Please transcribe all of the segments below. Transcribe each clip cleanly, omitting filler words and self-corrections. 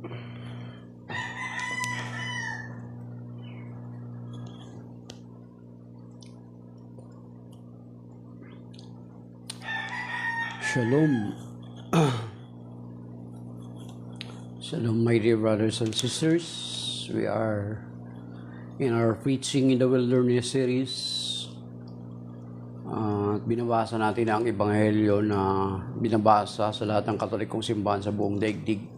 Shalom. Shalom, my dear brothers and sisters. We are in our Preaching in the Wilderness series. At binabasa natin ang Ebanghelyo na binabasa sa lahat ng Katolikong simbahan sa buong daigdig.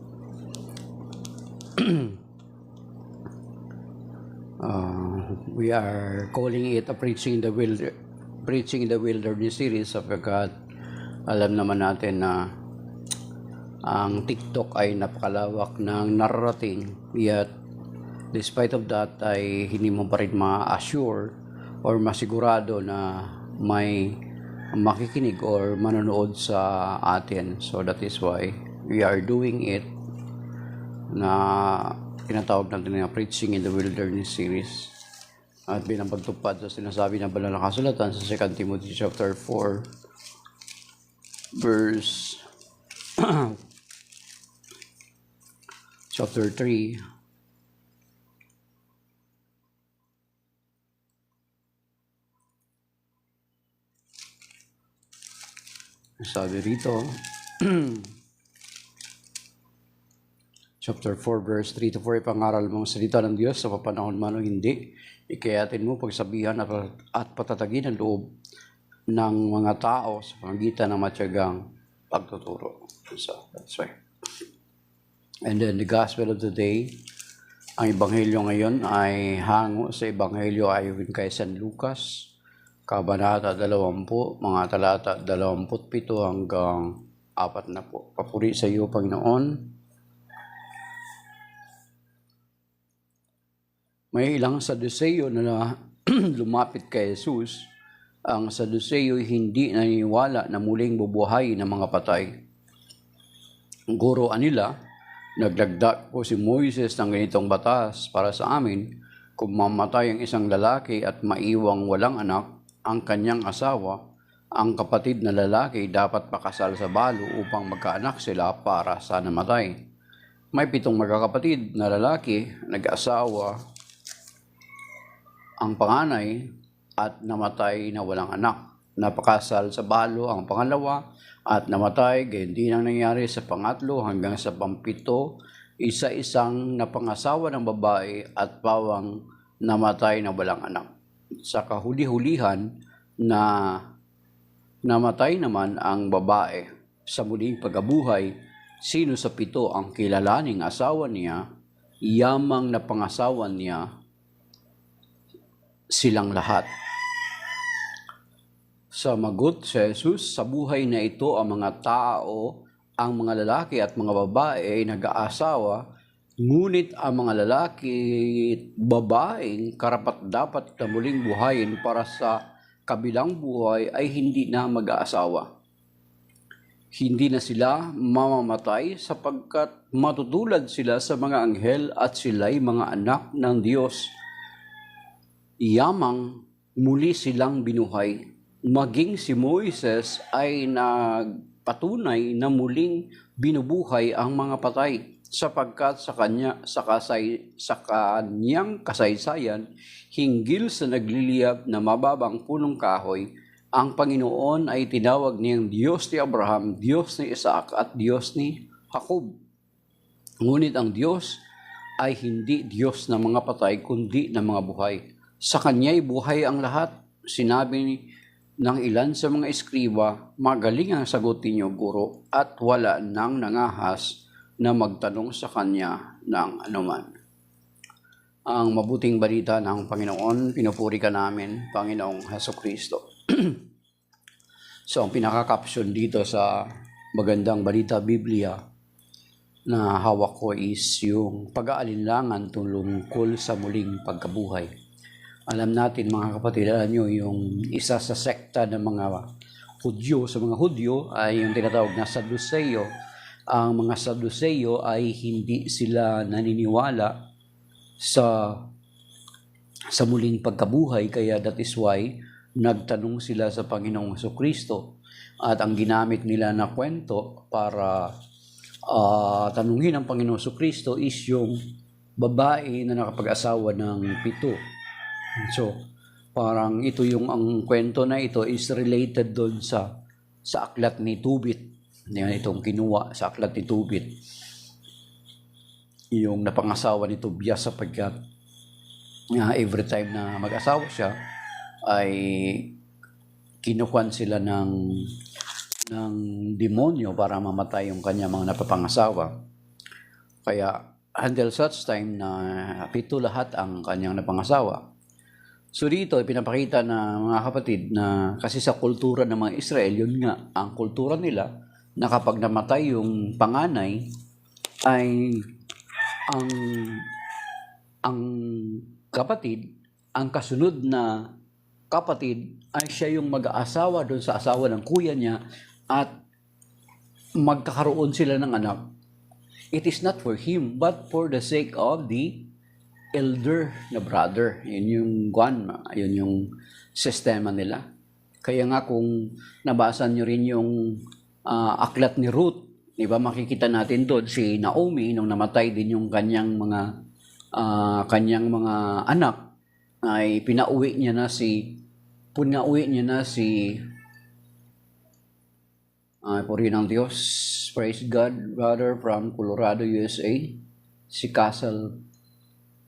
We are calling it a Preaching in the Wilderness series sapagkat alam naman natin na ang TikTok ay napakalawak ng narrating, yet despite of that ay hindi mo pa rin ma-assure or masigurado na may makikinig or manonood sa atin. So that is why we are doing it na tinatawag natin na Preaching in the Wilderness series. At bilang pagtupad sa sinasabi ng banal na kasulatan sa 2 Timothy chapter 4 verse chapter 3 sabi rito chapter 4 verse 3 to 4, ipangaral mong salita ng Diyos sa papanahon man o hindi, ikayatin mo pagsabihan at patatagin ang loob ng mga tao sa pamagitan ng matyagang pagtuturo. So, that's right. And then the gospel of the day, ang ebanghelyo ngayon ay hango sa ebanghelyo ayon kay San Lucas, kabanata 20, mga talata 27 hanggang 40. Papuri sa iyo, Panginoon. May ilang Saduceo na lumapit kay Jesus. Ang Saduceo hindi naniniwala na muling bubuhay ng mga patay. Ang guruan nila, nagdagdag po si Moises ng ganitong batas para sa amin, kung mamatay ang isang lalaki at maiwang walang anak, ang kanyang asawa, ang kapatid na lalaki dapat pakasal sa balo upang magkaanak sila para sa namatay. May 7 magkakapatid na lalaki, nag-asawa, ang panganay, at namatay na walang anak. Napakasal sa balo ang pangalawa at namatay, gayon din ang nangyari sa pangatlo hanggang sa pampito, isa-isang napangasawa ng babae at pawang namatay na walang anak. Sa kahuli-hulihan na namatay naman ang babae sa muling pagkabuhay, sino sa 7 ang kilalaning asawa niya, yamang napangasawa niya, silang lahat. Sumagot si Jesus, sa buhay na ito ang mga tao, ang mga lalaki at mga babae ay nag-aasawa, ngunit ang mga lalaki at babaeng karapat-dapat na muling buhayin para sa kabilang buhay ay hindi na mag-aasawa. Hindi na sila mamamatay sapagkat matutulad sila sa mga anghel at sila'y mga anak ng Diyos. Yamang muli silang binuhay. Maging si Moises ay nagpatunay na muling binubuhay ang mga patay sapagkat sa kanyang kasaysayan hinggil sa nagliliyab na mababang punong kahoy, ang Panginoon ay tinawag niyang Diyos ni Abraham, Diyos ni Isaac at Diyos ni Jacob. Ngunit ang Diyos ay hindi Diyos ng mga patay kundi ng mga buhay. Sa Kanya'y buhay ang lahat. Sinabi ng ilan sa mga eskriba, magaling ang sagutin niyo, Guro, at wala nang nangahas na magtanong sa Kanya ng anuman. Ang mabuting balita ng Panginoon, pinupuri ka namin, Panginoong Hesukristo. So, ang pinaka-caption dito sa Magandang Balita Biblia na hawak ko is yung pag-aalinlangan tungkol sa muling pagkabuhay. Alam natin mga kapatid, alam nyo, yung isa sa sekta ng mga Hudyo, sa mga Hudyo ay yung tinatawag na Saduceo. Ang mga Saduceo ay hindi sila naniniwala sa muling pagkabuhay, kaya that is why nagtanong sila sa Panginoong Hesukristo. At ang ginamit nila na kwento para tanungin ng Panginoon Kristo is yung babae na nakapag-asawa ng 7. So, parang ito yung ang kwento na ito is related doon sa aklat ni Tubit. Yan itong kinuha sa aklat ni Tubit. Yung napangasawa ni Tobias sapagkat every time na mag-asawa siya ay kinukuhan sila ng demonyo para mamatay yung kanya mga napapangasawa. Kaya until such time na 7 lahat ang kanyang napangasawa. So dito, pinapakita na mga kapatid na kasi sa kultura ng mga Israel, yun nga, ang kultura nila na kapag namatay yung panganay ay ang kapatid, ang kasunod na kapatid ay siya yung mag-aasawa doon sa asawa ng kuya niya at magkakaroon sila ng anak. It is not for him, but for the sake of the elder na brother. Yun yung sistema nila. Kaya nga kung nabasa nyo rin yung aklat ni Ruth, di ba, makikita natin doon si Naomi nung namatay din yung kanyang mga anak ay pinauwi niya na si puri ng Diyos, praise God, brother from Colorado, USA, si Castle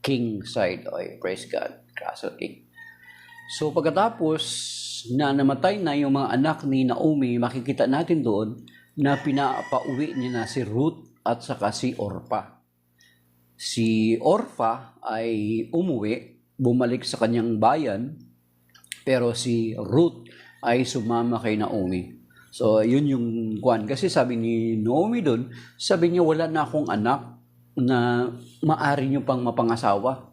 King side. Okay, praise God, Castle King. So pagkatapos na namatay na yung mga anak ni Naomi, makikita natin doon na pinapauwi niya na si Ruth at saka si Orpah. Si Orpah ay umuwi, bumalik sa kanyang bayan, pero si Ruth ay sumama kay Naomi. So, yun yung kwan. Kasi sabi ni Naomi doon, sabi niya, wala na akong anak na maari niyo pang mapangasawa.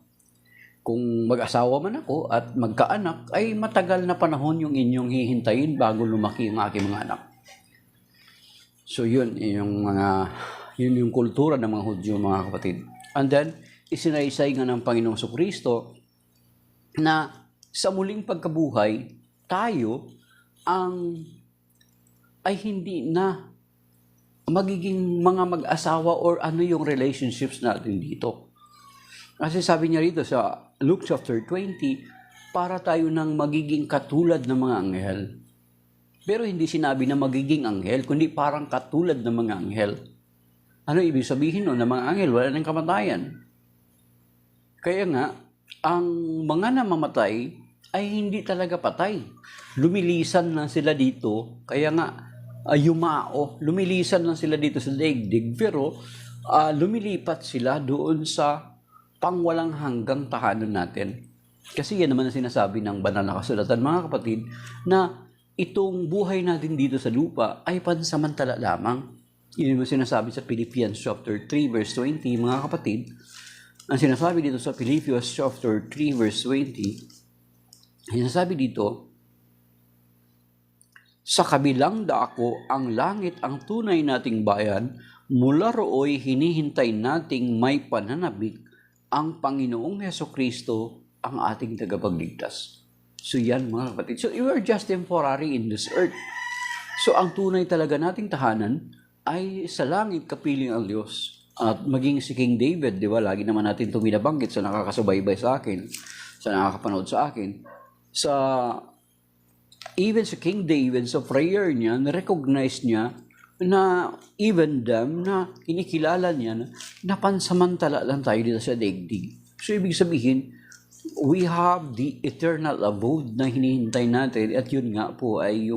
Kung mag-asawa man ako at magkaanak, ay matagal na panahon yung inyong hihintayin bago lumaki ang aking mga anak. So, yun yung kultura ng mga Hudyo, mga kapatid. And then, isinaysay nga ng Panginoong Kristo na sa muling pagkabuhay, tayo ay hindi na magiging mga mag-asawa or ano yung relationships natin dito. Kasi sabi niya rito sa Luke chapter 20, para tayo nang magiging katulad ng mga anghel. Pero hindi sinabi na magiging anghel, kundi parang katulad ng mga anghel. Ano ibig sabihin nun? Na mga anghel, wala nang kamatayan. Kaya nga, ang mga namamatay ay hindi talaga patay. Lumilisan lang sila dito, kaya nga, lumilisan lang sila dito sa daigdig, pero lumilipat sila doon sa pangwalang hanggang tahanan natin. Kasi yan naman ang sinasabi ng banal na kasulatan, mga kapatid, na itong buhay natin dito sa lupa ay pansamantala lamang. Yun yung sinasabi sa Philippians chapter 3 verse 20, mga kapatid. Ang sinasabi dito sa Philippians chapter 3 verse 20, sinasabi dito, sa kabilang dako ang langit ang tunay nating bayan, mula rooy hinihintay nating may pananabik ang Panginoong Hesukristo ang ating tagapagligtas. So yan, mga kapatid. So you are just temporary in this earth. So ang tunay talaga nating tahanan ay sa langit, kapiling ang Diyos. At maging si King David, di ba? Lagi naman natin ito binabanggit sa nakakasubaybay sa akin, sa nakakapanood sa akin. Even si King David, sa prayer niya, na-recognize niya na even them na kinikilala niya na pansamantala lang tayo dito sa daigdig. So, ibig sabihin, we have the eternal abode na hinihintay natin at yun nga po ay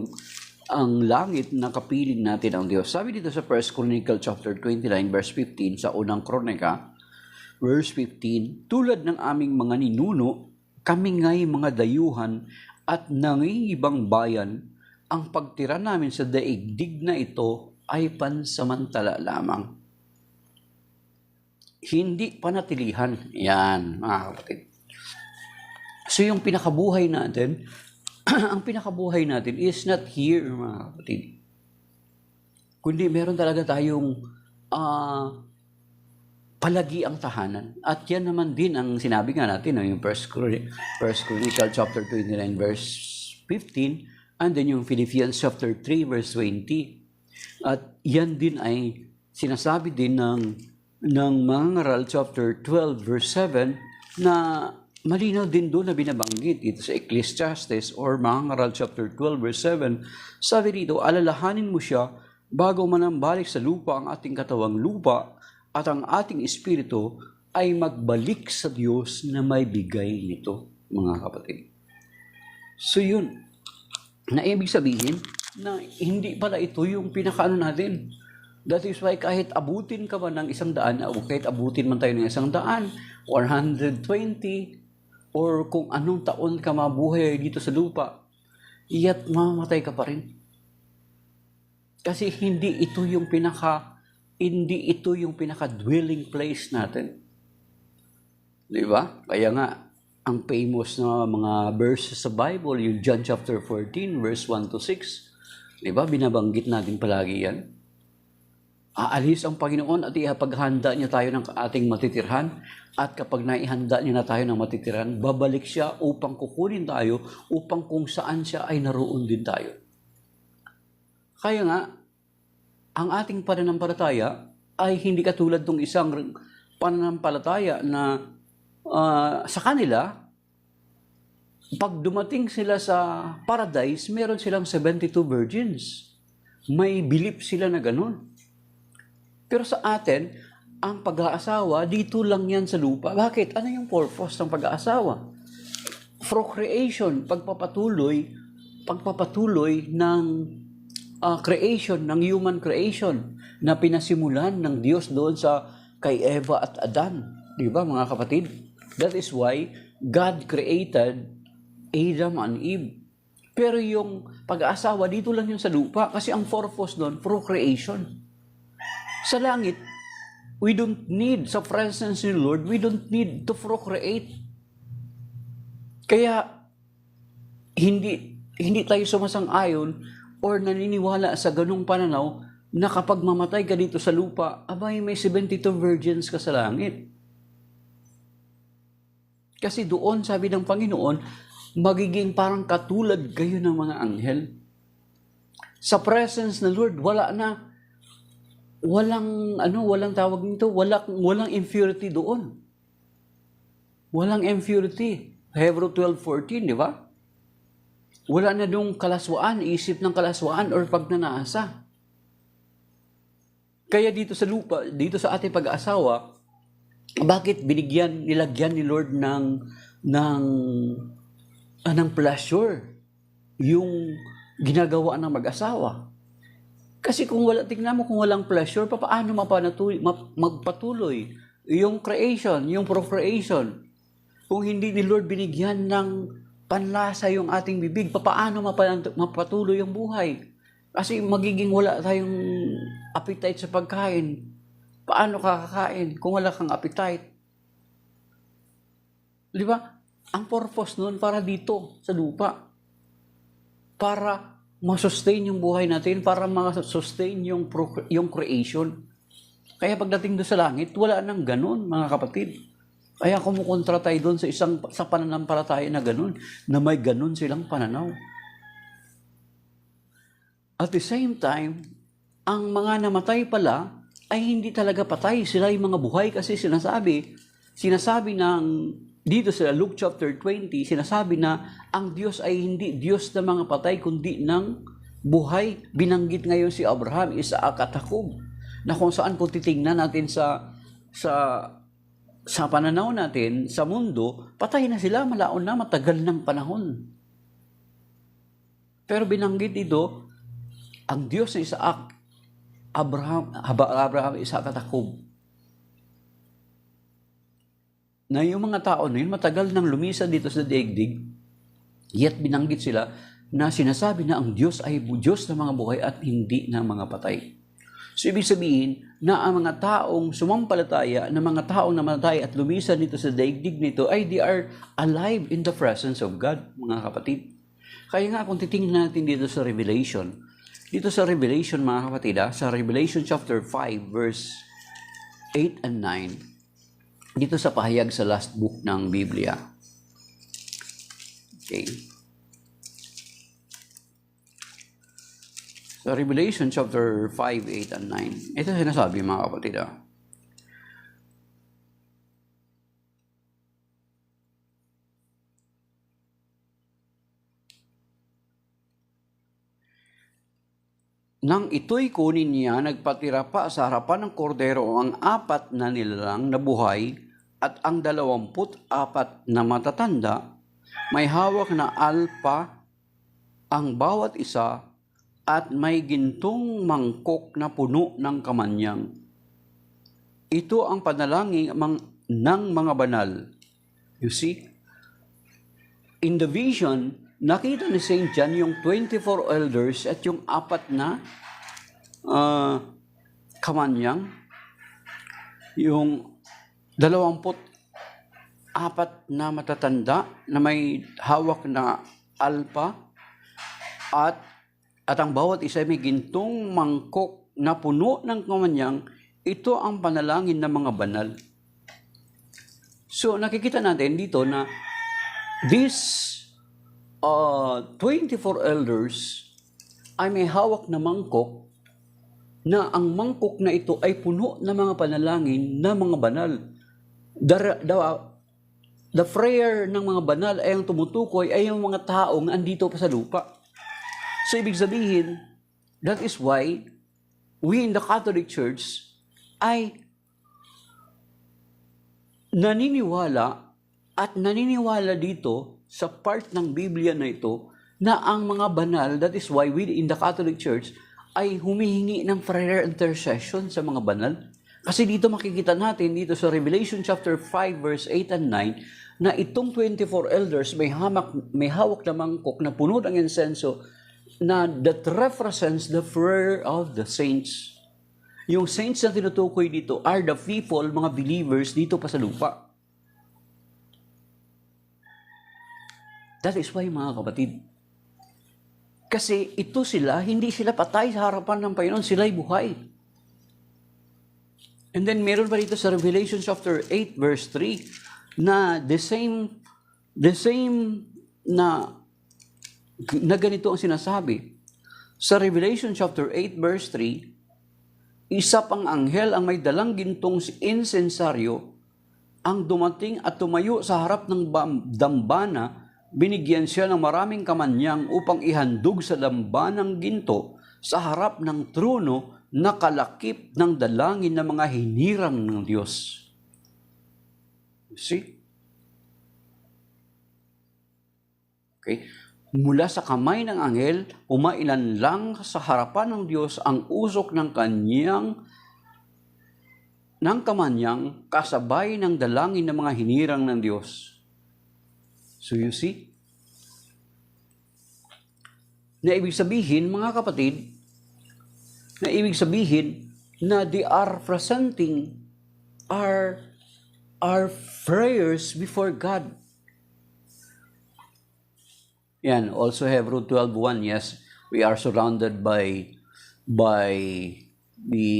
ang langit na kapiling natin ang Diyos. Sabi dito sa 1 Chronicle chapter 29 verse 15 sa unang kronika, verse 15, tulad ng aming mga ninuno, kami nga'y mga dayuhan at nangingibang bayan, ang pagtira namin sa daigdig na ito ay pansamantala lamang. Hindi panatilihan. Yan, mga kapatid. So yung pinakabuhay natin, ang pinakabuhay natin is not here, mga kapatid. Kundi meron talaga tayong palagi ang tahanan. At yan naman din ang sinabi nga natin, yung First Chronicle chapter 29 verse 15, and then yung Philippians chapter 3 verse 20. At yan din ay sinasabi din ng mga ngaral chapter 12 verse 7 na malinaw din doon na binabanggit dito sa Ecclesiastes or mga ngaral chapter 12 verse 7. Sabi dito, alalahanin mo siya bago manambalik sa lupa ang ating katawang lupa at ang ating espiritu ay magbalik sa Diyos na may bigay nito, mga kapatid. So yun, na ibig sabihin na hindi pala ito yung pinakaano natin. That is why kahit abutin ka ba ng 100, o kahit abutin man tayo ng 100, or 120, or kung anong taon ka mabuhay dito sa lupa, iya't mamamatay ka pa rin. Kasi hindi ito yung pinaka-dwelling place natin. Di ba? Kaya nga, ang famous na mga verses sa Bible, yung John chapter 14, verse 1 to 6, di ba? Binabanggit natin palagi yan. Aalis ang Panginoon at ipaghanda niya tayo ng ating matitirhan. At kapag naihanda niya na tayo ng matitirhan, babalik siya upang kukunin tayo, upang kung saan siya ay naroon din tayo. Kaya nga, ang ating pananampalataya ay hindi katulad ng isang pananampalataya na sa kanila, pag dumating sila sa paradise, meron silang 72 virgins. May belief sila na ganun. Pero sa atin, ang pag-aasawa, dito lang yan sa lupa. Bakit? Ano yung purpose ng pag-aasawa? Procreation, pagpapatuloy ng creation, ng human creation, na pinasimulan ng Diyos doon sa kay Eva at Adan. Di ba, mga kapatid? That is why God created Adam and Eve. Pero yung pag-aasawa, dito lang yun sa lupa kasi ang purpose doon, procreation. Sa langit, we don't need, sa presence ni Lord, we don't need to procreate. Kaya, hindi tayo sumasang-ayon or naniniwala sa ganung pananaw na kapag mamatay ka dito sa lupa, abay may 72 virgins ka sa langit. Kasi doon, sabi ng Panginoon, magiging parang katulad kayo ng mga anghel. Sa presence ng Lord, walang tawag nito, walang impurity doon. Walang impurity. Hebrew 12:14, di ba? Wala na doong kalaswaan, isip ng kalaswaan or pagnanasa. Kaya dito sa lupa, dito sa ating pag-aasawa, bakit nilagyan ni Lord ng pleasure yung ginagawa ng mag-asawa? Kasi tingnan mo kung walang pleasure, paano magpatuloy yung creation, yung procreation? Kung hindi ni Lord binigyan ng panlasa yung ating bibig, paano mapatuloy yung buhay? Kasi magiging wala tayong appetite sa pagkain. Paano kakakain kung wala kang appetite? Di ba? Ang purpose nun para dito sa lupa. Para ma-sustain yung buhay natin, para ma-sustain yung creation. Kaya pagdating doon sa langit, wala nang ganun, mga kapatid. Kaya kumukontra tayo doon sa pananampalataya na ganun, na may ganun silang pananaw. At the same time, ang mga namatay pala ay hindi talaga patay. Sila yung mga buhay kasi sinasabi dito sa Luke chapter 20, sinasabi na ang Diyos ay hindi Diyos ng mga patay, kundi ng buhay. Binanggit ngayon si Abraham, Isaac at Jacob, na kung saan kung titingnan natin sa pananaw natin, sa mundo, patay na sila, malaon na, matagal ng panahon. Pero binanggit dito, ang Diyos ni Isaac, Abraham, Isaac at Jacob, na yung mga tao na yun, matagal nang lumisan dito sa daigdig, yet binanggit sila na sinasabi na ang Diyos ay Diyos ng mga buhay at hindi ng mga patay. So, ibig sabihin na ang mga taong sumampalataya, na mga taong namatay at lumisan dito sa daigdig nito, ay they are alive in the presence of God, mga kapatid. Kaya nga, kung titingnan natin dito sa Revelation, mga kapatid, sa Revelation chapter 5, verse 8 and 9, dito sa pahayag sa last book ng Biblia. Okay. Sa Revelation chapter 5, 8, and 9, ito sinasabi mga kapatid. Nang ito'y kunin niya, nagpatira pa sa harapan ng kordero ang 4 na nilalang na buhay at ang 24 na matatanda, may hawak na alpa ang bawat isa at may gintong mangkok na puno ng kamanyang. Ito ang panalangin ng mga banal. You see? In the vision, nakita ni St. John yung 24 elders at yung 4 na kamanyang, yung 24 na matatanda na may hawak na alpa at ang bawat isa may gintong mangkok na puno ng kamanyang. Ito ang panalangin ng mga banal. So nakikita natin dito na these 24 elders ay may hawak na mangkok na ang mangkok na ito ay puno ng mga panalangin ng mga banal. The prayer ng mga banal ay ang tumutukoy ay yung mga taong andito pa sa lupa. So ibig sabihin, that is why we in the Catholic Church ay naniniwala dito sa part ng Biblia na ito na ang mga banal, that is why we in the Catholic Church ay humihingi ng prayer intercession sa mga banal. Kasi dito makikita natin dito sa Revelation chapter 5 verse 8 and 9 na itong 24 elders may hawak na mangkok na puno ng insenso na that represents the prayer of the saints. Yung saints na tinutukoy dito are the people, mga believers dito pa sa lupa. That is why, mga kapatid, kasi ito sila, hindi sila patay sa harapan ng Panginoon, sila'y buhay. And then meron pa dito sa Revelation chapter 8 verse 3 na the same na ganito ang sinasabi. Sa Revelation chapter 8 verse 3, isa pang anghel ang may dalang gintong insensaryo ang dumating at tumayo sa harap ng dambana. Binigyan siya ng maraming kamanyang upang ihandog sa dambanang ginto sa harap ng trono na kalakip ng dalangin ng mga hinirang ng Diyos. See? Okay? Mula sa kamay ng anghel, umailan lang sa harapan ng Diyos ang usok ng kamanyang kasabay ng dalangin ng mga hinirang ng Diyos. So you see? Na ibig sabihin, mga kapatid, na they are presenting our prayers before God. Yan, also Hebrew 12:1, yes, we are surrounded by the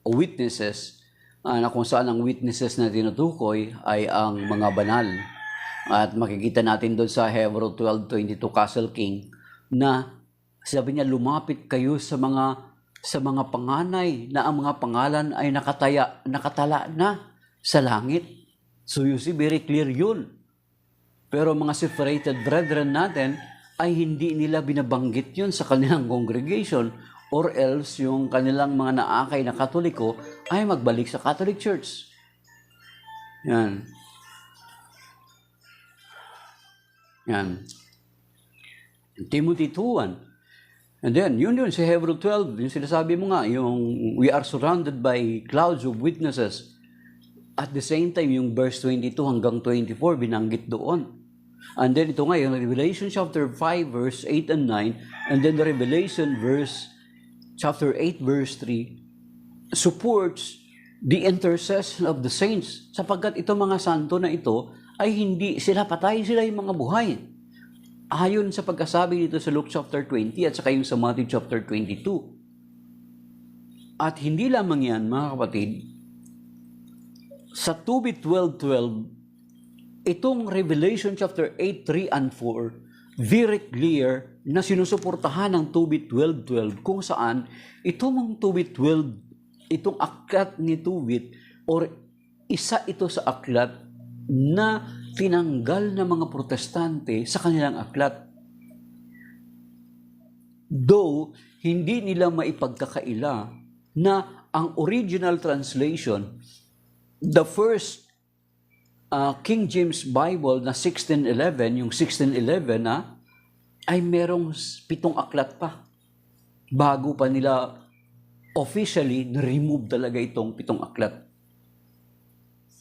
witnesses, na kung saan ang witnesses na tinutukoy ay ang mga banal. At makikita natin doon sa Hebrew 12:22 Castle King na sabi niya, lumapit kayo sa mga panganay na ang mga pangalan ay nakatala na sa langit. So you see, very clear yun. Pero mga separated brethren natin ay hindi nila binabanggit yun sa kanilang congregation, or else yung kanilang mga naakay na Katoliko ay magbalik sa Catholic Church. Yan. Timothy 2:1. And then, yun si Hebrew 12, yung sinasabi mo nga, yung we are surrounded by clouds of witnesses. At the same time, yung verse 22 hanggang 24, binanggit doon. And then ito nga, yung Revelation chapter 5, verse 8 and 9, and then the Revelation chapter 8, verse 3, supports the intercession of the saints. Sapagkat itong mga santo na ito, ay hindi sila patay, sila yung mga buhay. Ayon sa pagkasabi dito sa Luke chapter 20 at saka yung sa Matthew chapter 22. At hindi lamang yan, mga kapatid, sa 2 12:12, itong Revelation chapter 8, 3 and 4, very clear na sinusuportahan ng Tubit 12:12 kung saan itong Tubit 12, itong aklat ni Tubit or isa ito sa aklat na tinanggal ng mga protestante sa kanilang aklat. Though, hindi nila maipagkakaila na ang original translation, the first King James Bible na 1611, yung 1611 ay merong 7 aklat pa. Bago pa nila officially na-remove talaga itong 7 aklat.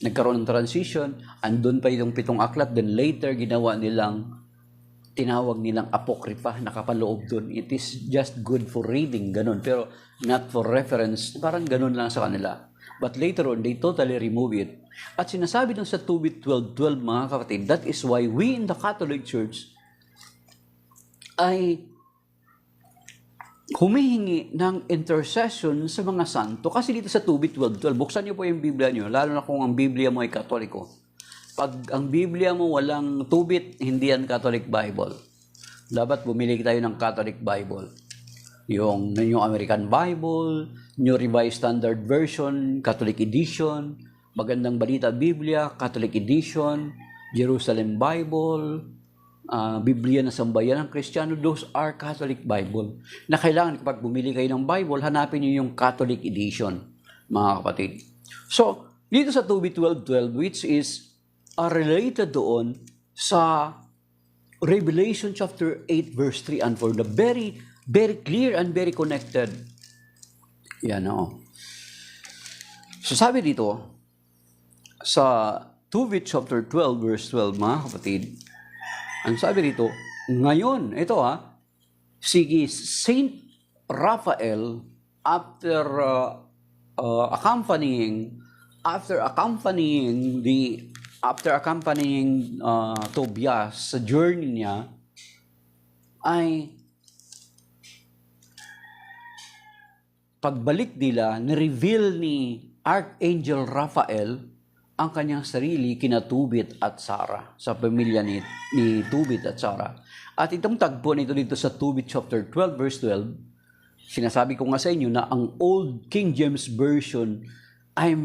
Nagkaroon ng transition, andun pa itong 7 aklat, then later tinawag nilang apokrypha, nakapaloob dun. It is just good for reading, ganun. Pero not for reference, parang ganun lang sa kanila. But later on, they totally remove it. At sinasabi dun sa Tubit 12:12, mga kapatid, that is why we in the Catholic Church ay humihingi ng intercession sa mga santo. Kasi dito sa Tubit 12:12, buksan niyo po yung Biblia niyo, lalo na kung ang Biblia mo ay Katoliko. Pag ang Biblia mo walang tubit, hindi yan Catholic Bible. Dapat bumili tayo ng Catholic Bible. Yung New American Bible, New Revised Standard Version, Catholic Edition, Magandang Balita Biblia, Catholic Edition, Jerusalem Bible, Biblia na Sambayan ng Kristiyano, those are Catholic Bible. Na kailangan kapag bumili kayo ng Bible, hanapin niyo yung Catholic Edition, mga kapatid. So, dito sa Tubit 12:12, which is related doon sa Revelation chapter 8 verse 3 and 4, the very clear and very connected. Yan o. So sabi dito, sa Tubit chapter 12 verse 12, mga kapatid, ang sabi dito, ngayon, ito si Saint Raphael, after accompanying Tobias sa journey niya, ay pagbalik nila, ni-reveal ni Archangel Raphael ang kanyang sarili kina Tubit at Sara, sa pamilya ni Tubit at Sara. At itong tagpo nito dito sa Tubit chapter 12 verse 12, sinasabi ko nga sa inyo na ang Old King James Version ay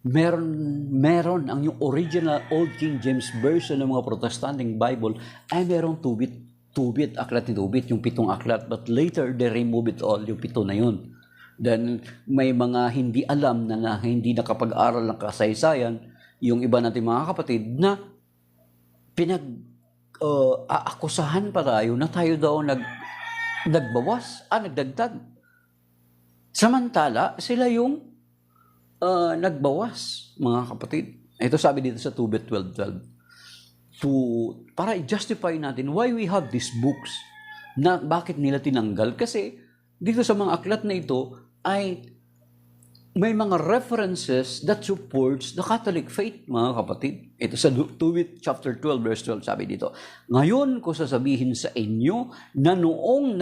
meron ang yung original Old King James Version ng mga Protestanteng Bible ay merong Tubit, aklat ni Tubit, yung 7 aklat. But later, they remove it all, yung 7 na yun. Then, may mga hindi alam na hindi nakapag-aral ng kasaysayan, yung iba natin mga kapatid, na aakusahan pa tayo na tayo daw nagbawas, nagdagdag. Samantala, sila yung nagbawas, mga kapatid. Ito sabi dito sa Tubit 12:12. Para i-justify natin why we have these books, na bakit nila tinanggal. Kasi dito sa mga aklat na ito ay may mga references that supports the Catholic faith, mga kapatid. Ito sa Tubit chapter 12 verse 12 sabi dito, ngayon ko sasabihin sa inyo na noong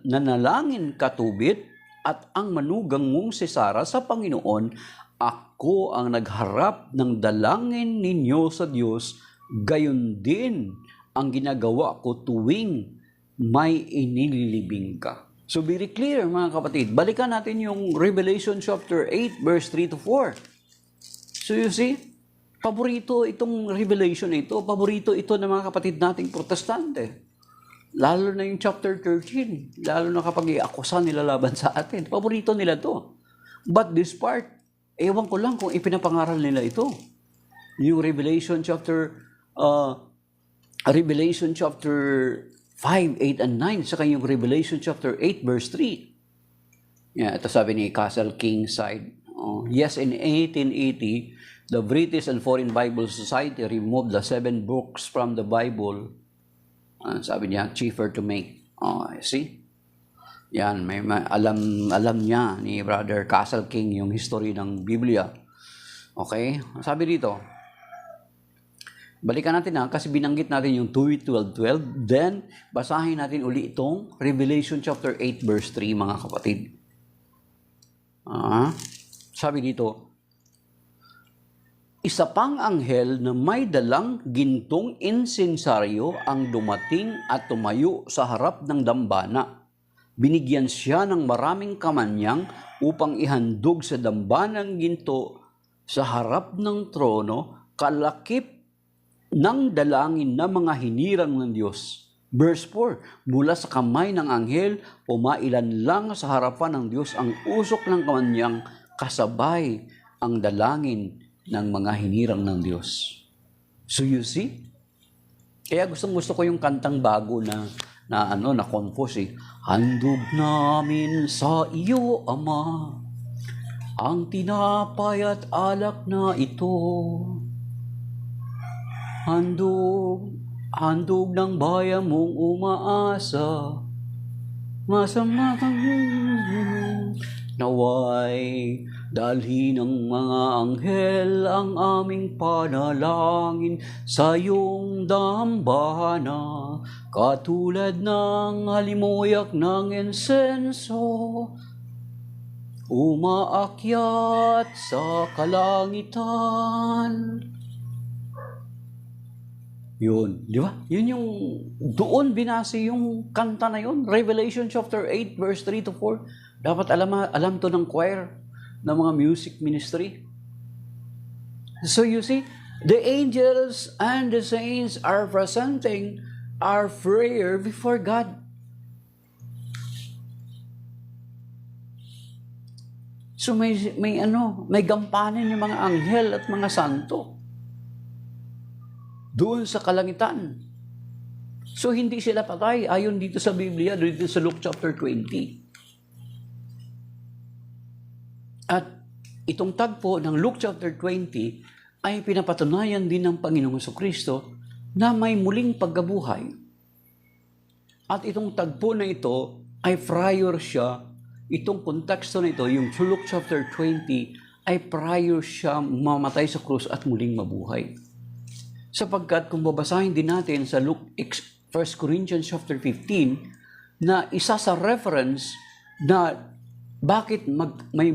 nanalangin ka Tubit at ang manugang mong si Sara sa Panginoon, ako ang nagharap ng dalangin ninyo sa Diyos, gayon din ang ginagawa ko tuwing may inililibing ka. So very clear, mga kapatid. Balikan natin yung Revelation chapter 8 verse 3 to 4. So you see, paborito itong Revelation ito, paborito ito ng mga kapatid nating Protestante. Lalo na yung chapter 13, lalo na kapag iakusa nila laban sa atin. Paborito nila to. But this part, ewan ko lang kung ipinapangaral nila ito. Yung Revelation chapter 5, 8, and 9, saka yung Revelation chapter 8, verse 3. Yeah, ito sabi ni Castle Kingside. Yes, in 1880, the British and Foreign Bible Society removed the 7 books from the Bible. Sabi niya, cheaper to make. See? Yan, may alam niya ni Brother Castle King yung history ng Biblia. Okay? Sabi dito, balikan natin kasi binanggit natin yung 2:12:12. Then, basahin natin uli itong Revelation chapter 8 verse 3, mga kapatid. Sabi dito, Isa pang anghel na may dalang gintong insensaryo ang dumating at tumayo sa harap ng dambana. Binigyan siya ng maraming kamanyang upang ihandog sa dambanang ginto sa harap ng trono kalakip ng dalangin na mga hinirang ng Diyos. Verse 4, mula sa kamay ng anghel, umailan lang sa harapan ng Diyos ang usok ng kamanyang kasabay ang dalangin ng mga hinirang ng Diyos. So you see? Kaya gusto ko yung kantang bago na compose eh. Handog namin sa iyo, Ama, ang tinapay at alak na ito. Handog ng bayan mong umaasa, masama kang naway, dalhin ng mga anghel ang aming panalangin sa iyong dambana, katulad ng halimuyak ng insenso, umaakyat sa kalangitan. Yun, di ba? Yun yung, doon binase yung kanta na yun. Revelation chapter 8, verse 3 to 4. Dapat alam to ng choir, ng mga music ministry. So you see, the angels and the saints are presenting our prayer before God. So may gampanan yung mga anghel at mga santo doon sa kalangitan. So hindi sila patay ayon dito sa Biblia, dito sa Luke chapter 20. At itong tagpo ng Luke chapter 20 ay pinapatunayan din ng Panginoong Jesucristo na may muling pagkabuhay. At itong tagpo na ito ay prior siya, itong konteksto na ito, yung Luke chapter 20, ay prior siya mamatay sa krus at muling mabuhay. Sapagkat kung babasahin din natin sa Luke 1 Corinthians chapter 15, na isa sa reference na bakit may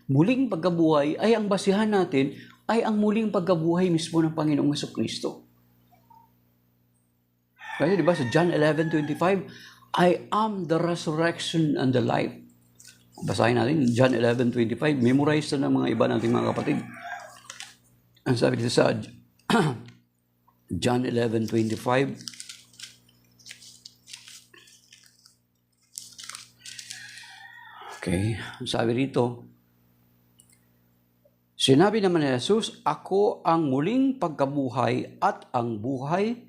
muling pagkabuhay ay ang basihan natin ay ang muling pagkabuhay mismo ng Panginoong Jesucristo. Kasi diba sa John 11:25, I am the resurrection and the life. Basahin natin John 11:25. Memorize na ng mga iba nating mga kapatid. Ang sabi dito sa John 11:25. Okay, sabi rito, sinabi naman ni Jesus, ako ang muling pagkabuhay at ang buhay.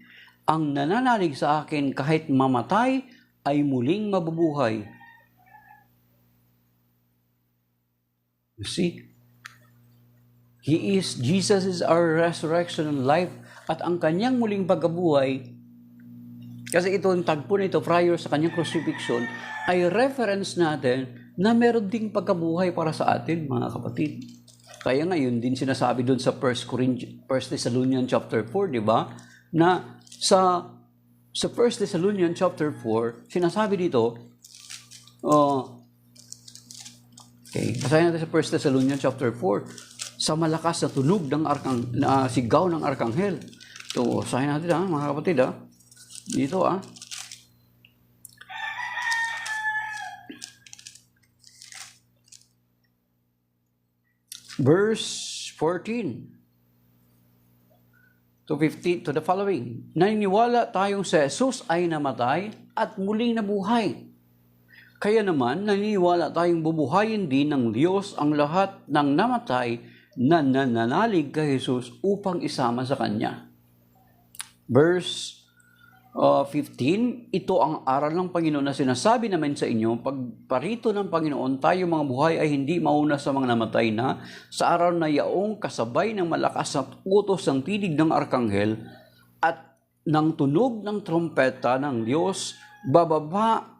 Ang nananalig sa akin kahit mamatay ay muling mabubuhay. You see? Jesus is our resurrection and life. At ang kanyang muling pagkabuhay, kasi ito ang tagpo na ito prior sa kanyang crucifixion, ay reference natin na meron ding pagkabuhay para sa atin, mga kapatid. Kaya ngayon din sinasabi doon sa 1 Thessalonians chapter 4, di ba? Na sa 1 Thessalonians chapter 4, sinasabi dito, okay, basahin natin sa 1 Thessalonians chapter 4, sa malakas na tunog ng sigaw ng arkanghel. So, basahin natin mga kapatid dito verse 14 to 15 to the following. Naniniwala tayong si Jesus ay namatay at muling nabuhay. Kaya naman, naniniwala tayong bubuhayin din ng Diyos ang lahat ng namatay na nananalig kay Jesus upang isama sa Kanya. Verse 15, ito ang aral ng Panginoon na sinasabi namin sa inyo, pagparito ng Panginoon, tayo mga buhay ay hindi mauna sa mga namatay na, sa araw na yaong kasabay ng malakas na utos ng tinig ng arkanghel at ng tunog ng trompeta ng Diyos, bababa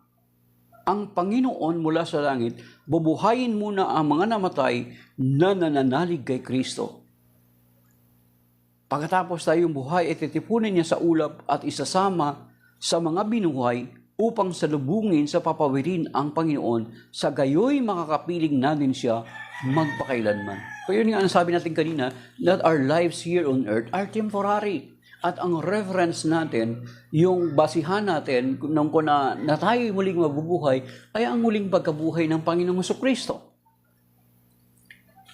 ang Panginoon mula sa langit, bubuhayin muna ang mga namatay na nananalig kay Kristo. Pagkatapos tayong buhay, ititipunin niya sa ulap at isasama sa mga binuhay upang salubungin sa papawirin ang Panginoon. Sa gayoy makakapiling natin siya magpakailanman. Kaya yun nga ang sabi natin kanina, that our lives here on earth are temporary. At ang reference natin, yung basihan natin nung na tayo muling mabubuhay, ay ang muling pagkabuhay ng Panginoong Jesucristo.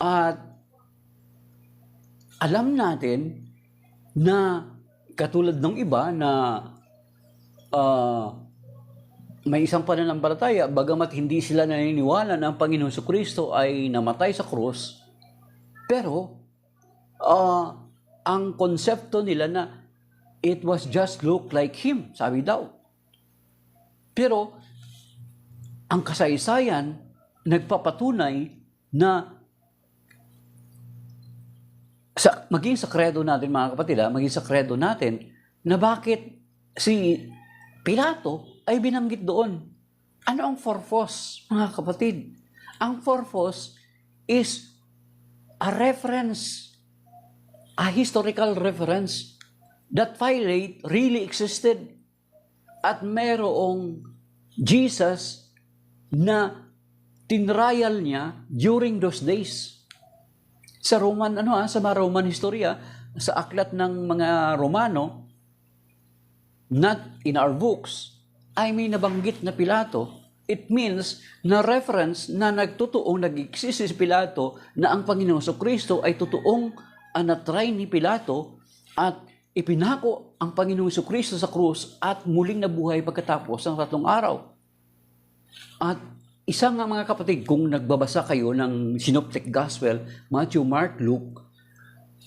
At alam natin na katulad ng iba na may isang pananampalataya, bagamat hindi sila naniniwala na ang Panginoong Jesucristo ay namatay sa krus, pero ang konsepto nila na it was just look like Him, sabi daw. Pero ang kasaysayan nagpapatunay na maging sa credo natin, mga kapatid, maging sa credo natin na bakit si Pilato ay binanggit doon. Ano ang purpose, mga kapatid? Ang purpose is a reference, a historical reference that Pilate really existed at merong Jesus na tinrial niya during those days. Sa sa mga Roman historia, sa aklat ng mga Romano, not in our books, ay may nabanggit na Pilato. It means na reference na nag-exist si Pilato na ang Panginoong Jesucristo ay totoong na-try ni Pilato at ipinako ang Panginoong Jesucristo sa krus at muling nabuhay pagkatapos ng 3 araw. At isa nga, mga kapatid, kung nagbabasa kayo ng Synoptic Gospel, Matthew, Mark, Luke,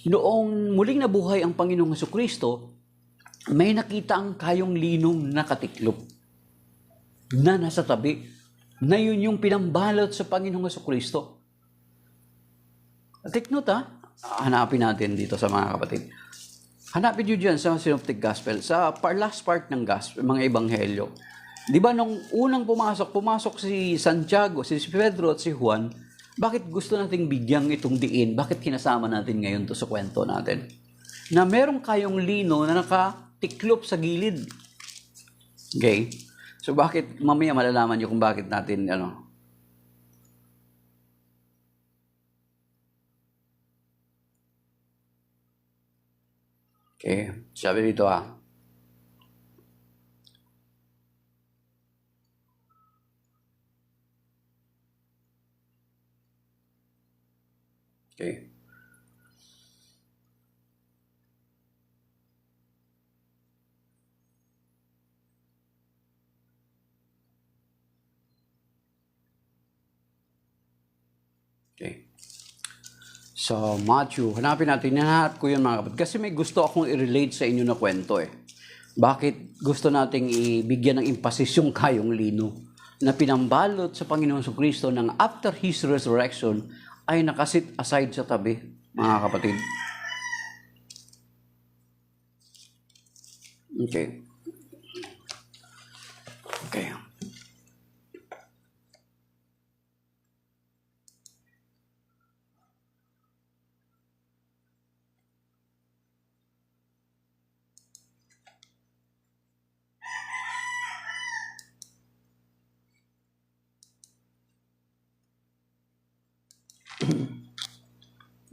noong muling nabuhay ang Panginoong Jesucristo, may nakita ang kayong linong nakatiklop na nasa tabi, na yun yung pinambalot sa Panginoong Jesucristo. Take note, hanapin natin dito sa mga kapatid. Hanapin nyo dyan sa Synoptic Gospel, sa last part ng Gospel, mga Ebanghelyo. Di ba nung unang pumasok si Santiago, si Pedro at si Juan, bakit gusto nating bigyang itong diin? Bakit kinasama natin ngayon to sa kwento natin? Na meron kayong lino na nakatiklop sa gilid. Okay? So bakit, mamaya malalaman nyo kung bakit natin, Okay, sabi dito Okay. Okay. So, Matthew, hanapin natin. Hinahanap ko yun, mga kapatid. Kasi may gusto akong i-relate sa inyo na kwento Bakit gusto nating ibigyan ng emphasis yung kayong lino na pinambalot sa Panginoong Jesucristo nang after His resurrection ay nakasit aside sa tabi, mga kapatid. Okay. Okay.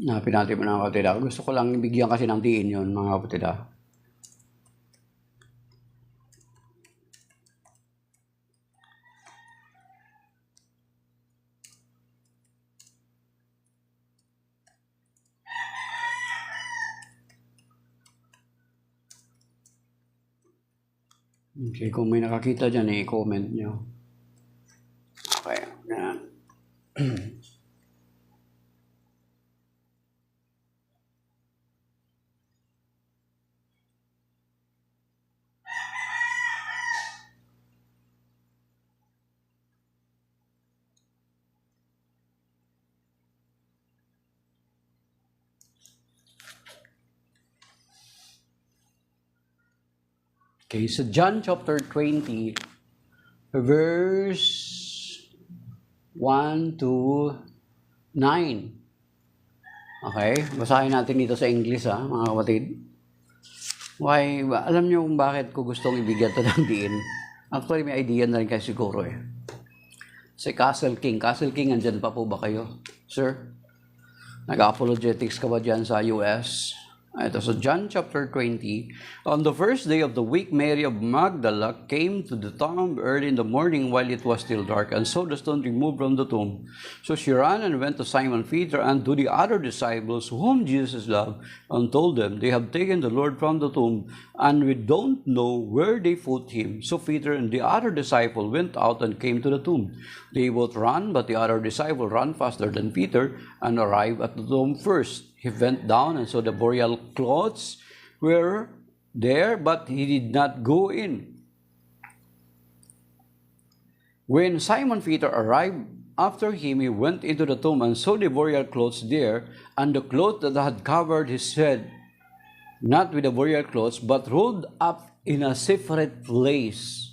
Hanapin natin, mga kapatid. Gusto ko lang ibigyan kasi ng diin yun, mga kapatid. Okay, kung may nakakita dyan, i-comment nyo. Okay, yan. Okay, so John chapter 20, verse 1 to 9. Okay, basahin natin dito sa English, mga kapatid. Why, alam niyo kung bakit ko gustong ibigyan ito ng diin? Actually, may idea na rin kayo siguro. Si Castle King. Castle King, andyan pa po ba kayo? Sir, nag-apologetics ka ba dyan sa US? Ito, so John chapter 20, on the first day of the week, Mary of Magdala came to the tomb early in the morning while it was still dark, and saw the stone removed from the tomb. So she ran and went to Simon Peter and to the other disciples whom Jesus loved, and told them, they have taken the Lord from the tomb, and we don't know where they put him. So Peter and the other disciple went out and came to the tomb. They both ran, but the other disciple ran faster than Peter and arrived at the tomb first. He went down and saw the burial clothes were there, but he did not go in. When Simon Peter arrived after him, he went into the tomb and saw the burial clothes there, and the cloth that had covered his head, not with the burial clothes, but rolled up in a separate place.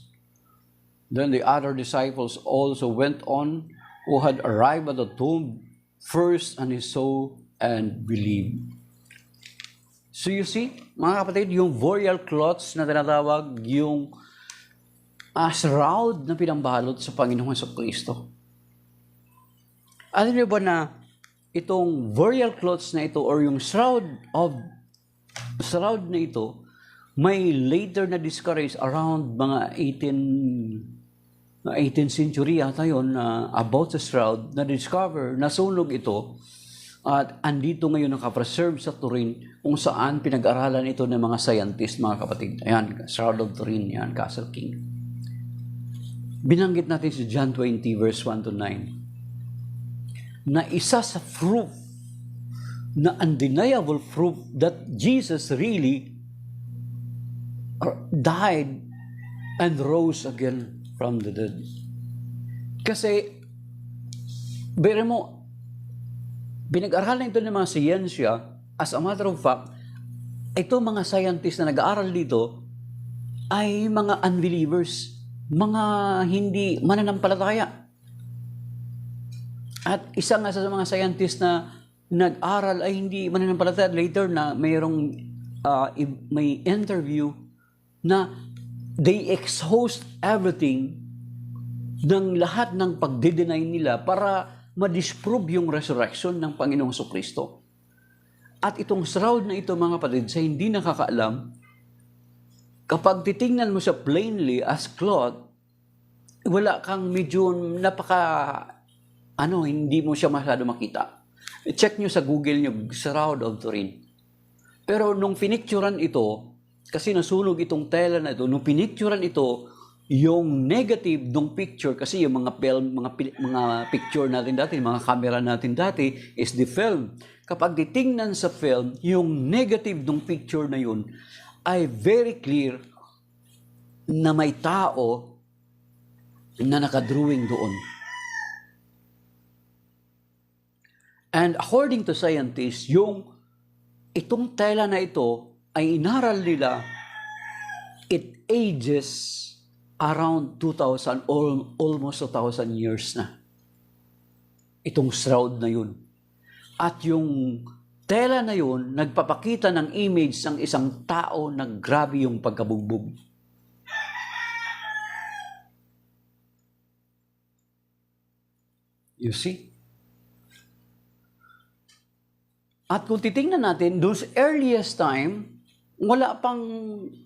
Then the other disciples also went on, who had arrived at the tomb first, and he saw and believed. So you see, mga kapatid, yung burial cloths na tinatawag, yung shroud na pinambalot sa Panginoong Jesucristo. Alam niyo ba na itong burial cloths na ito or yung shroud na ito may later na discouraged around mga 18th century yata yun, about the shroud na discover, nasunog ito. At andito ngayon nakapreserve sa Turin, kung saan pinag-aralan ito ng mga scientist, mga kapatid. Ayan, Shroud of Turin, yan, Castle King. Binanggit natin si John 20, verse 1 to 9, na isa sa proof, na undeniable proof that Jesus really died and rose again from the dead. Kasi, bere mo, pinag-aralan ito ng mga siyensya. As a matter of fact, ito mga scientists na nag-aaral dito ay mga unbelievers, mga hindi mananampalataya. At isa nga sa mga scientists na nag-aral ay hindi mananampalataya. Later na may interview na they exhaust everything ng lahat ng pagde-deny nila para ma-disprove yung resurrection ng Panginoong Jesucristo. At itong shroud na ito, mga kapatid, sa hindi nakakaalam, kapag titingnan mo siya plainly as cloth, wala kang medyo hindi mo siya masyado makita. Check nyo sa Google nyo, Shroud of Turin. Pero nung pinicturan ito, kasi nasunog itong tela na ito, nung pinicturan ito, yung negative ng picture, kasi yung mga film, mga picture natin dati, mga camera natin dati, is the film. Kapag titingnan sa film, yung negative ng picture na yun, ay very clear na may tao na nakadrawing doon. And according to scientists, itong tela na ito, ay inaral nila, it ages around 2,000, almost 2,000 years na. Itong shroud na yun. At yung tela na yun, nagpapakita ng image ng isang tao na grabe yung pagkabugbog. You see? At kung titingnan natin, those earliest time, wala pang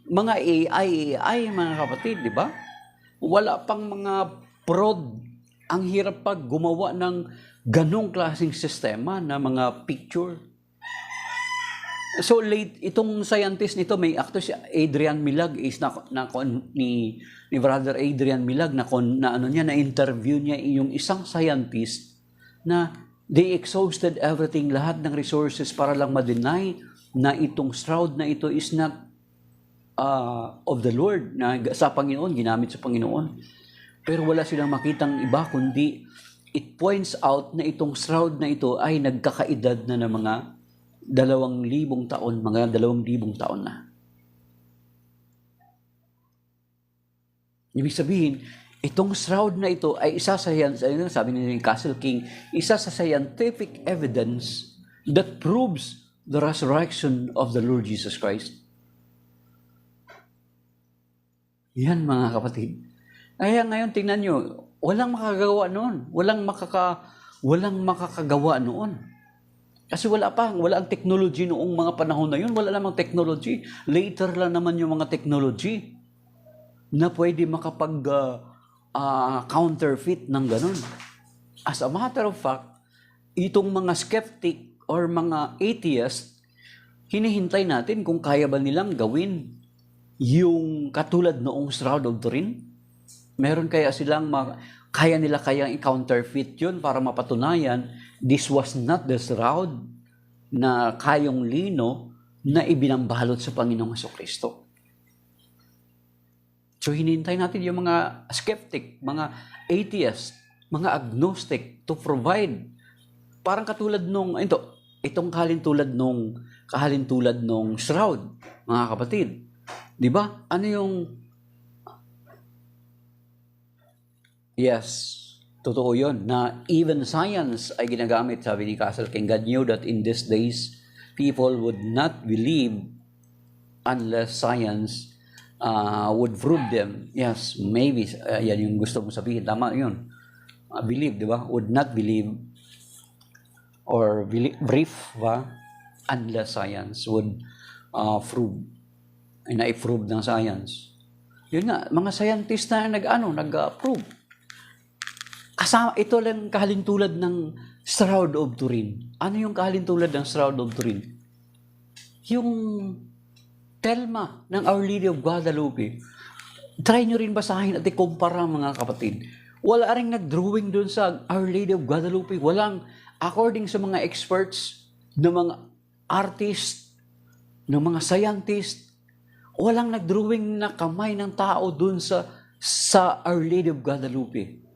mga AI, mga kapatid, di ba? Wala pang mga prod. Ang hirap pag gumawa ng ganong klaseng sistema na mga picture. So late, itong scientist nito, may actor si Adrian Milag, ni Brother Adrian Milag, na interview niya yung isang scientist na they exhausted everything, lahat ng resources para lang ma-deny na itong shroud na ito is not of the Lord, na sa Panginoon, ginamit sa Panginoon. Pero wala silang makitang iba, kundi it points out na itong shroud na ito ay nagkakaedad na ng mga 2,000 taon, mga 2,000 taon na. Ibig sabihin, itong shroud na ito ay isa sa, sabi ni Castle King, isa sa scientific evidence that proves the resurrection of the Lord Jesus Christ. Yan, mga kapatid. Kaya ngayon, tingnan nyo, walang makagawa noon. Walang walang makakagawa noon. Kasi wala ang technology noong mga panahon na yun. Wala namang technology. Later lang naman yung mga technology na pwede counterfeit ng ganun. As a matter of fact, itong mga skeptic or mga atheist, hinihintay natin kung kaya ba nilang gawin yung katulad noong Shroud of Turin. Meron kaya silang kaya nila kayang i-counterfeit yun para mapatunayan this was not the shroud na kayong lino na ibinambalot sa Panginoong Jesucristo. So hinihintay natin yung mga skeptic, mga atheist, mga agnostic to provide. Parang katulad itong kahalintulad nung shroud, mga kapatid. Di ba? Yes, totoo yun, na even science ay ginagamit. Sabi ni Castle King, God knew that in these days, people would not believe unless science would prove them. Yes, maybe, yan yung gusto mong sabihin. Tama yun. Believe, di ba? Would not believe or brief, ba? Unless science would prove. Ay na-prove ng science. Yun nga, mga scientist na nag-prove. Kasama, ito lang kahalintulad ng Shroud of Turin. Ano yung kahalintulad ng Shroud of Turin? Yung telma ng Our Lady of Guadalupe. Try nyo rin basahin at ikumpara, mga kapatid. Wala rin nag-drawing doon sa Our Lady of Guadalupe. Walang, according sa mga experts, ng mga artist, ng mga scientist, walang nag-drawing na kamay ng tao doon sa Our Lady of Guadalupe.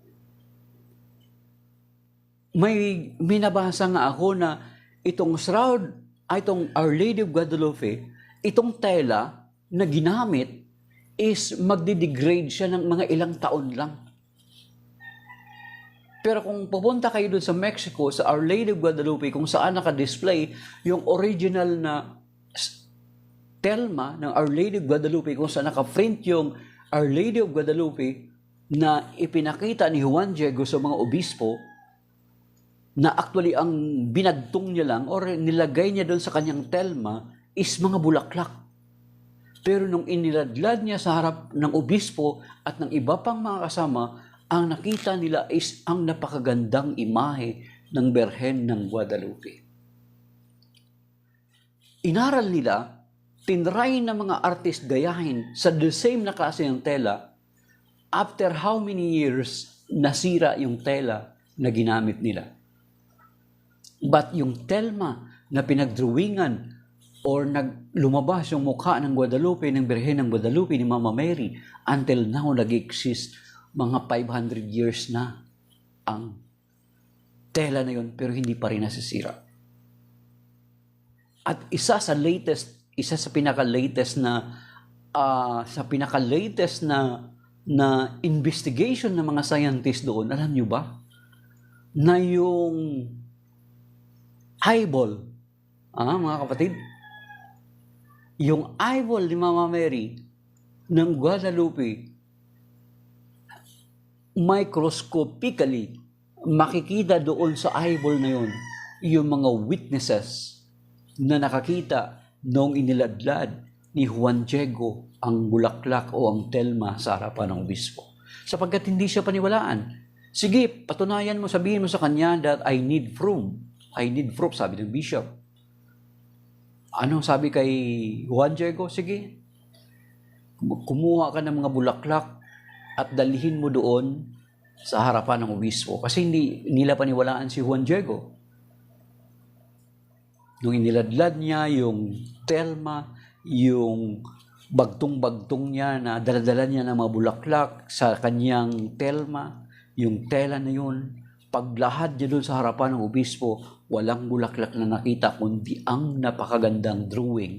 May nabasa nga ako na itong shroud, itong Our Lady of Guadalupe, itong tela na ginamit is magdidegrade siya ng mga ilang taon lang. Pero kung pupunta kayo doon sa Mexico, sa Our Lady of Guadalupe, kung saan naka-display yung original na telma ng Our Lady of Guadalupe, kung saan naka-print yung Our Lady of Guadalupe na ipinakita ni Juan Diego sa mga obispo, na actually ang binagtong niya lang or nilagay niya doon sa kanyang telma is mga bulaklak. Pero nung iniladlad niya sa harap ng obispo at ng iba pang mga kasama, ang nakita nila is ang napakagandang imahe ng Berhen ng Guadalupe. Inaral nila, tinry ng mga artist gayahin sa the same na klase ng tela. After how many years nasira yung tela na ginamit nila? But yung telma na pinagdrawingan or lumabas yung mukha ng Guadalupe, ng Birhen ng Guadalupe, ni Mama Mary, until now nag-exist, mga 500 years na ang tela na yun, pero hindi pa rin nasisira. At isa sa pinaka-latest na investigation ng mga scientists doon, alam nyo ba? Na yung eyeball, mga kapatid, yung eyeball ni Mama Mary ng Guadalupe, microscopically, makikita doon sa eyeball na yun, yung mga witnesses na nakakita noong iniladlad ni Juan Diego ang bulaklak o ang telma sa harapan ng obispo. Sapagkat hindi siya paniwalaan. Sige, patunayan mo, sabihin mo sa kanya that I need proof. I need proof, sabi ng bishop. Anong sabi kay Juan Diego? Sige, kumuha ka ng mga bulaklak at dalhin mo doon sa harapan ng obispo. Kasi hindi nila paniwalaan si Juan Diego. Nung iniladlad niya yung telma, yung bagtong-bagtong niya na daladala niya ng mga bulaklak sa kanyang telma, yung tela na yun, paglahad niya doon sa harapan ng obispo, walang bulaklak na nakita kundi ang napakagandang drawing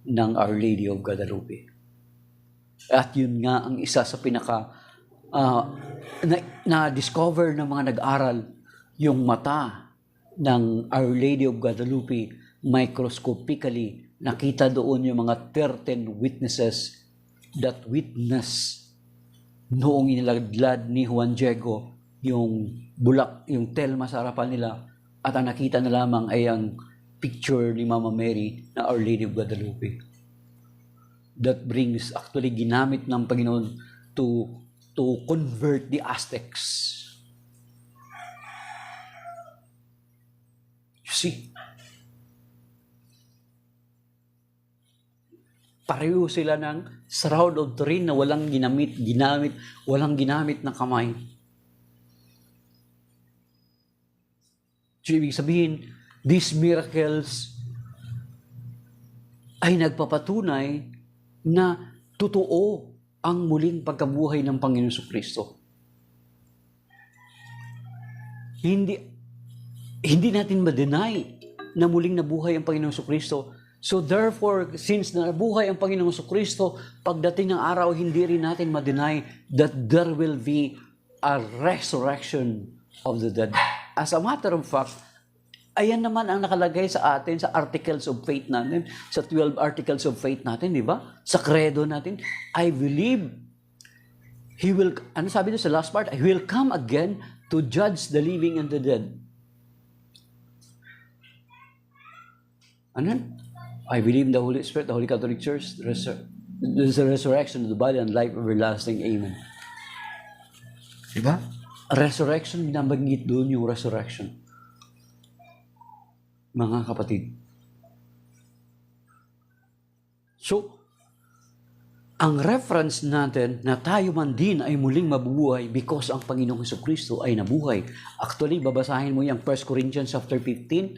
ng Our Lady of Guadalupe. At yun nga ang isa sa na-discover ng mga nag-aral, yung mata ng Our Lady of Guadalupe, microscopically, nakita doon yung mga 13 witnesses that witness noong iniladlad ni Juan Diego yung bulak, yung telma sa harapan nila, at ang nakita na lamang ay ang picture ni Mama Mary na Our Lady of Guadalupe. That brings, actually, ginamit ng Panginoon to convert the Aztecs. You see? Pareho sila ng shroud of Turin na walang ginamit na kamay. So, ibig sabihin, these miracles ay nagpapatunay na totoo ang muling pagkabuhay ng Panginoon Jesucristo. Hindi natin ma-deny na muling nabuhay ang Panginoon Jesucristo. So therefore, since nabuhay ang Panginoong Jesucristo, pagdating ng araw, hindi rin natin ma-deny that there will be a resurrection of the dead. As a matter of fact, ayan naman ang nakalagay sa atin sa articles of faith natin, sa 12 articles of faith natin, di ba? Sa credo natin, I believe He will, ano sabi doon sa last part? He will come again to judge the living and the dead. Ano? I believe in the Holy Spirit, the Holy Catholic Church, there's the resurrection of the body and life everlasting. Amen. Diba? Resurrection, binabanggit doon yung resurrection. Mga kapatid. So, ang reference natin na tayo man din ay muling mabubuhay because ang Panginoong Jesucristo ay nabuhay. Actually, babasahin mo yung 1 Corinthians chapter 15.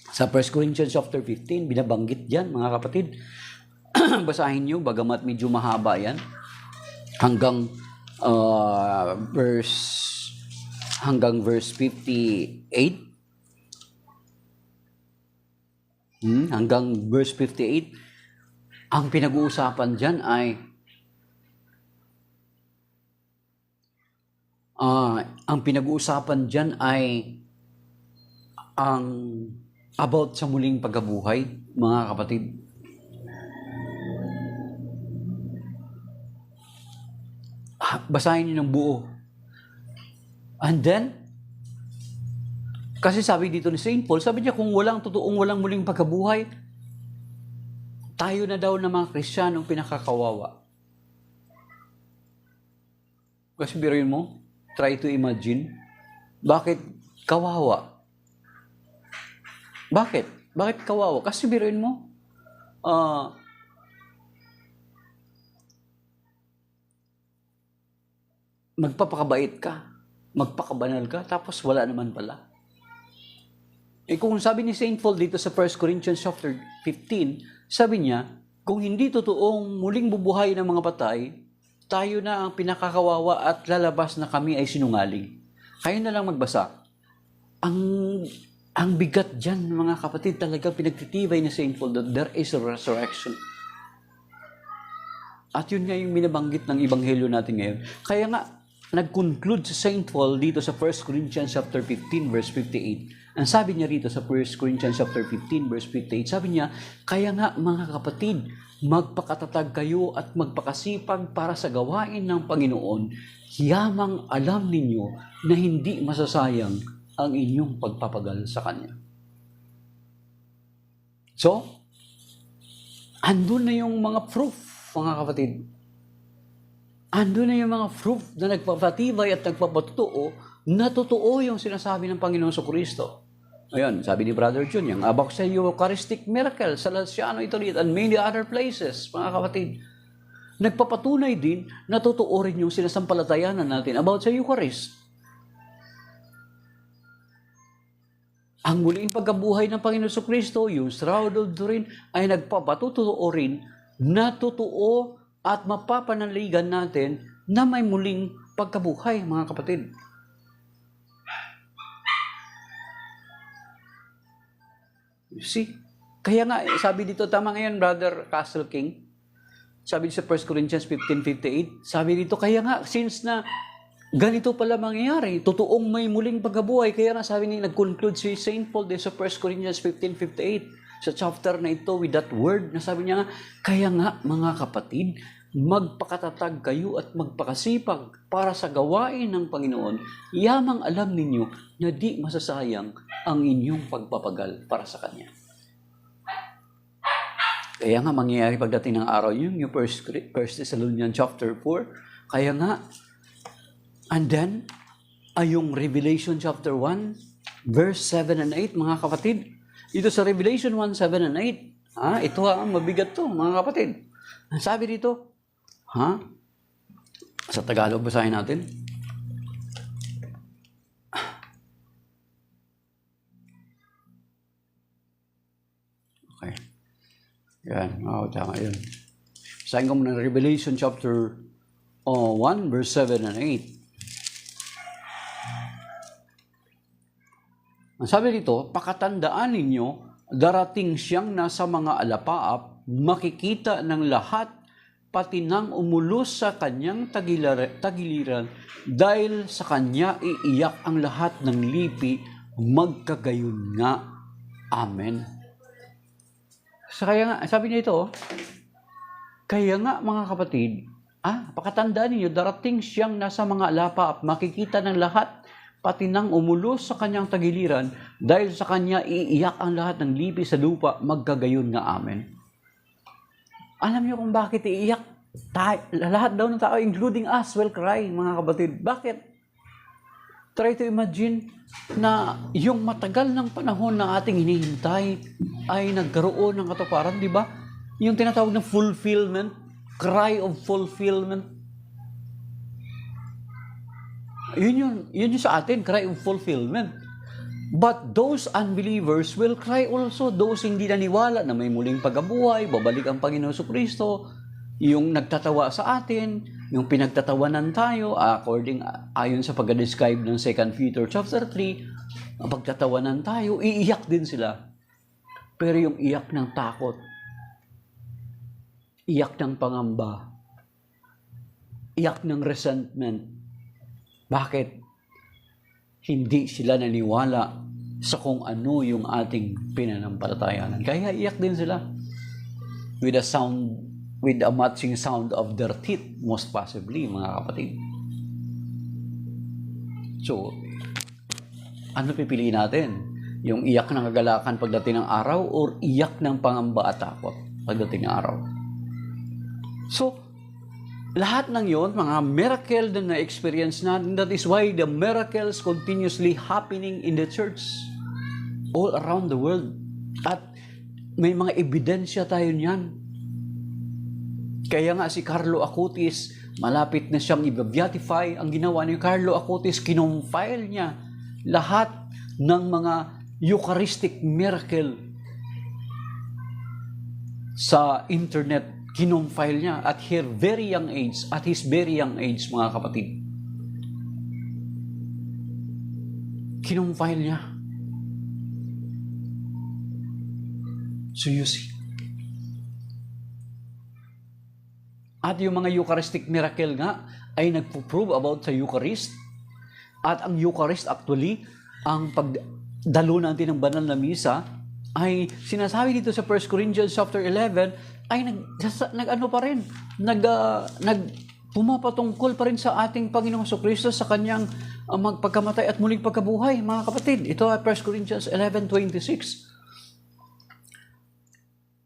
Sa 1 Corinthians chapter 15, binabanggit yan, mga kapatid. Basahin nyo, bagamat medyo mahaba yan. Hanggang verse 58. Hanggang verse 58. Ang pinag-uusapan dyan ay ang about sa muling pagkabuhay, mga kapatid. Basahin niyo ng buo. And then, kasi sabi dito ni St. Paul, sabi niya kung walang muling pagkabuhay, tayo na daw na mga Kristiyanong pinakakawawa. Kasi biruin mo, try to imagine, bakit kawawa? Bakit? Bakit kawawa? Kasi biruin mo, magpapakabait ka, magpakabanal ka, tapos wala naman pala. Kung sabi ni St. Paul dito sa 1 Corinthians chapter 15, sabi niya, kung hindi totoong muling bubuhay ng mga patay, tayo na ang pinakakawawa at lalabas na kami ay sinungaling. Kayo na lang magbasa. Ang bigat dyan, mga kapatid, talagang pinagtitibay ni St. Paul that there is a resurrection. At yun nga yung binabanggit ng Ebanghelyo natin ngayon. Kaya nga, nag-conclude si St. Paul dito sa 1 Corinthians chapter 15, verse 58. Ang sabi niya rito sa 1 Corinthians chapter 15, verse 58, sabi niya, kaya nga mga kapatid, magpakatatag kayo at magpakasipag para sa gawain ng Panginoon, yamang alam ninyo na hindi masasayang ang inyong pagpapagal sa Kanya. So, andun na yung mga proof, mga kapatid. Andun na yung mga proof na nagpapatibay at nagpapatutuo na totoo yung sinasabi ng Panginoon Jesucristo. Ayan, sabi ni Brother Jun, yung about sa Eucharistic miracle sa Lanciano, Italy, and many other places, mga kapatid. Nagpapatunay din na totoo rin yung sinasampalatayanan natin about sa Eucharist. Ang muling pagkabuhay ng Panginoon Jesucristo, yung shroud of Turin, ay nagpapatutuo rin na totoo at mapapanaligan natin na may muling pagkabuhay, mga kapatid. You see? Kaya nga, sabi dito, tama ngayon, Brother Castle King, sabi sa 1 Corinthians 15:58, sabi dito, kaya nga, since na ganito pala mangyayari, totoong may muling pagkabuhay, kaya nga sabi niya, nag-conclude si St. Paul din sa 1 Corinthians 15:58, sa chapter na ito with that word, na sabi niya nga, kaya nga, mga kapatid, magpakatatag kayo at magpakasipag para sa gawain ng Panginoon, yamang alam ninyo na di masasayang ang inyong pagpapagal para sa Kanya. Kaya nga mangyayari pagdating ng araw yung 1 Thessalonians chapter 4. Kaya nga, and then, yung Revelation chapter 1, verse 7 and 8, mga kapatid. Ito sa Revelation 1, 7 and 8. Ito mabigat to, mga kapatid. Ang sabi dito, sa Tagalog, basahin natin. Okay. Yan. Tama yun. Basahin ko muna Revelation chapter 1, verse 7 and 8. Ang sabi dito, pakatandaan ninyo, darating siyang nasa mga alapaap, makikita ng lahat, pati nang umulos sa kanyang tagiliran, dahil sa kanya iiyak ang lahat ng lipi, magkagayon nga. Amen. So kaya nga, sabi niya ito, kaya nga mga kapatid, pakatandaan ninyo, darating siyang nasa mga alapaap, makikita ng lahat, pati nang umulos sa kanyang tagiliran, dahil sa kanya iiyak ang lahat ng lipi sa lupa, magkagayon nga. Amen. Alam niyo kung bakit iiyak? Lahat daw ng tao, including us, will cry, mga kapatid. Bakit? Try to imagine na yung matagal ng panahon na ating hinihintay ay nagkaroon ng katuparan, di ba? Yung tinatawag na fulfillment, cry of fulfillment. Yun yung sa atin, cry of fulfillment. But those unbelievers will cry also. Those hindi naniwala na may muling pagkabuhay, babalik ang Panginoon Jesucristo, yung nagtatawa sa atin, yung pinagtatawanan tayo, ayon sa pag-describe ng 2 Peter chapter 3, ang pagtatawanan tayo, iiyak din sila. Pero yung iyak ng takot, iyak ng pangamba, iyak ng resentment. Bakit? Hindi sila naniwala sa kung ano yung ating pinanampalatayanan. Kaya iyak din sila. With a matching sound of their teeth, most possibly, mga kapatid. So, ano pipiliin natin? Yung iyak ng kagalakan pagdating ng araw or iyak ng pangamba at takot pagdating ng araw? So, lahat ng yon, mga miracle na na-experience natin. That is why the miracles continuously happening in the church all around the world. At may mga ebidensya tayo niyan. Kaya nga si Carlo Acutis, malapit na siyang i-beatify. Ang ginawa ni Carlo Acutis, kinonfile niya lahat ng mga Eucharistic miracle sa internet. Kinonfile niya at his very young age, mga kapatid. Kinonfile niya. So you see. At yung mga Eucharistic miracle nga ay nagpo-prove about sa Eucharist. At ang Eucharist actually, ang pagdalo natin ng banal na misa, ay sinasabi dito sa 1 Corinthians chapter 11, ay pumapatungkol pa rin sa ating Panginoong Jesucristo sa kanyang magpagkamatay at muling pagkabuhay, mga kapatid. Ito ay 1 Corinthians 11:26.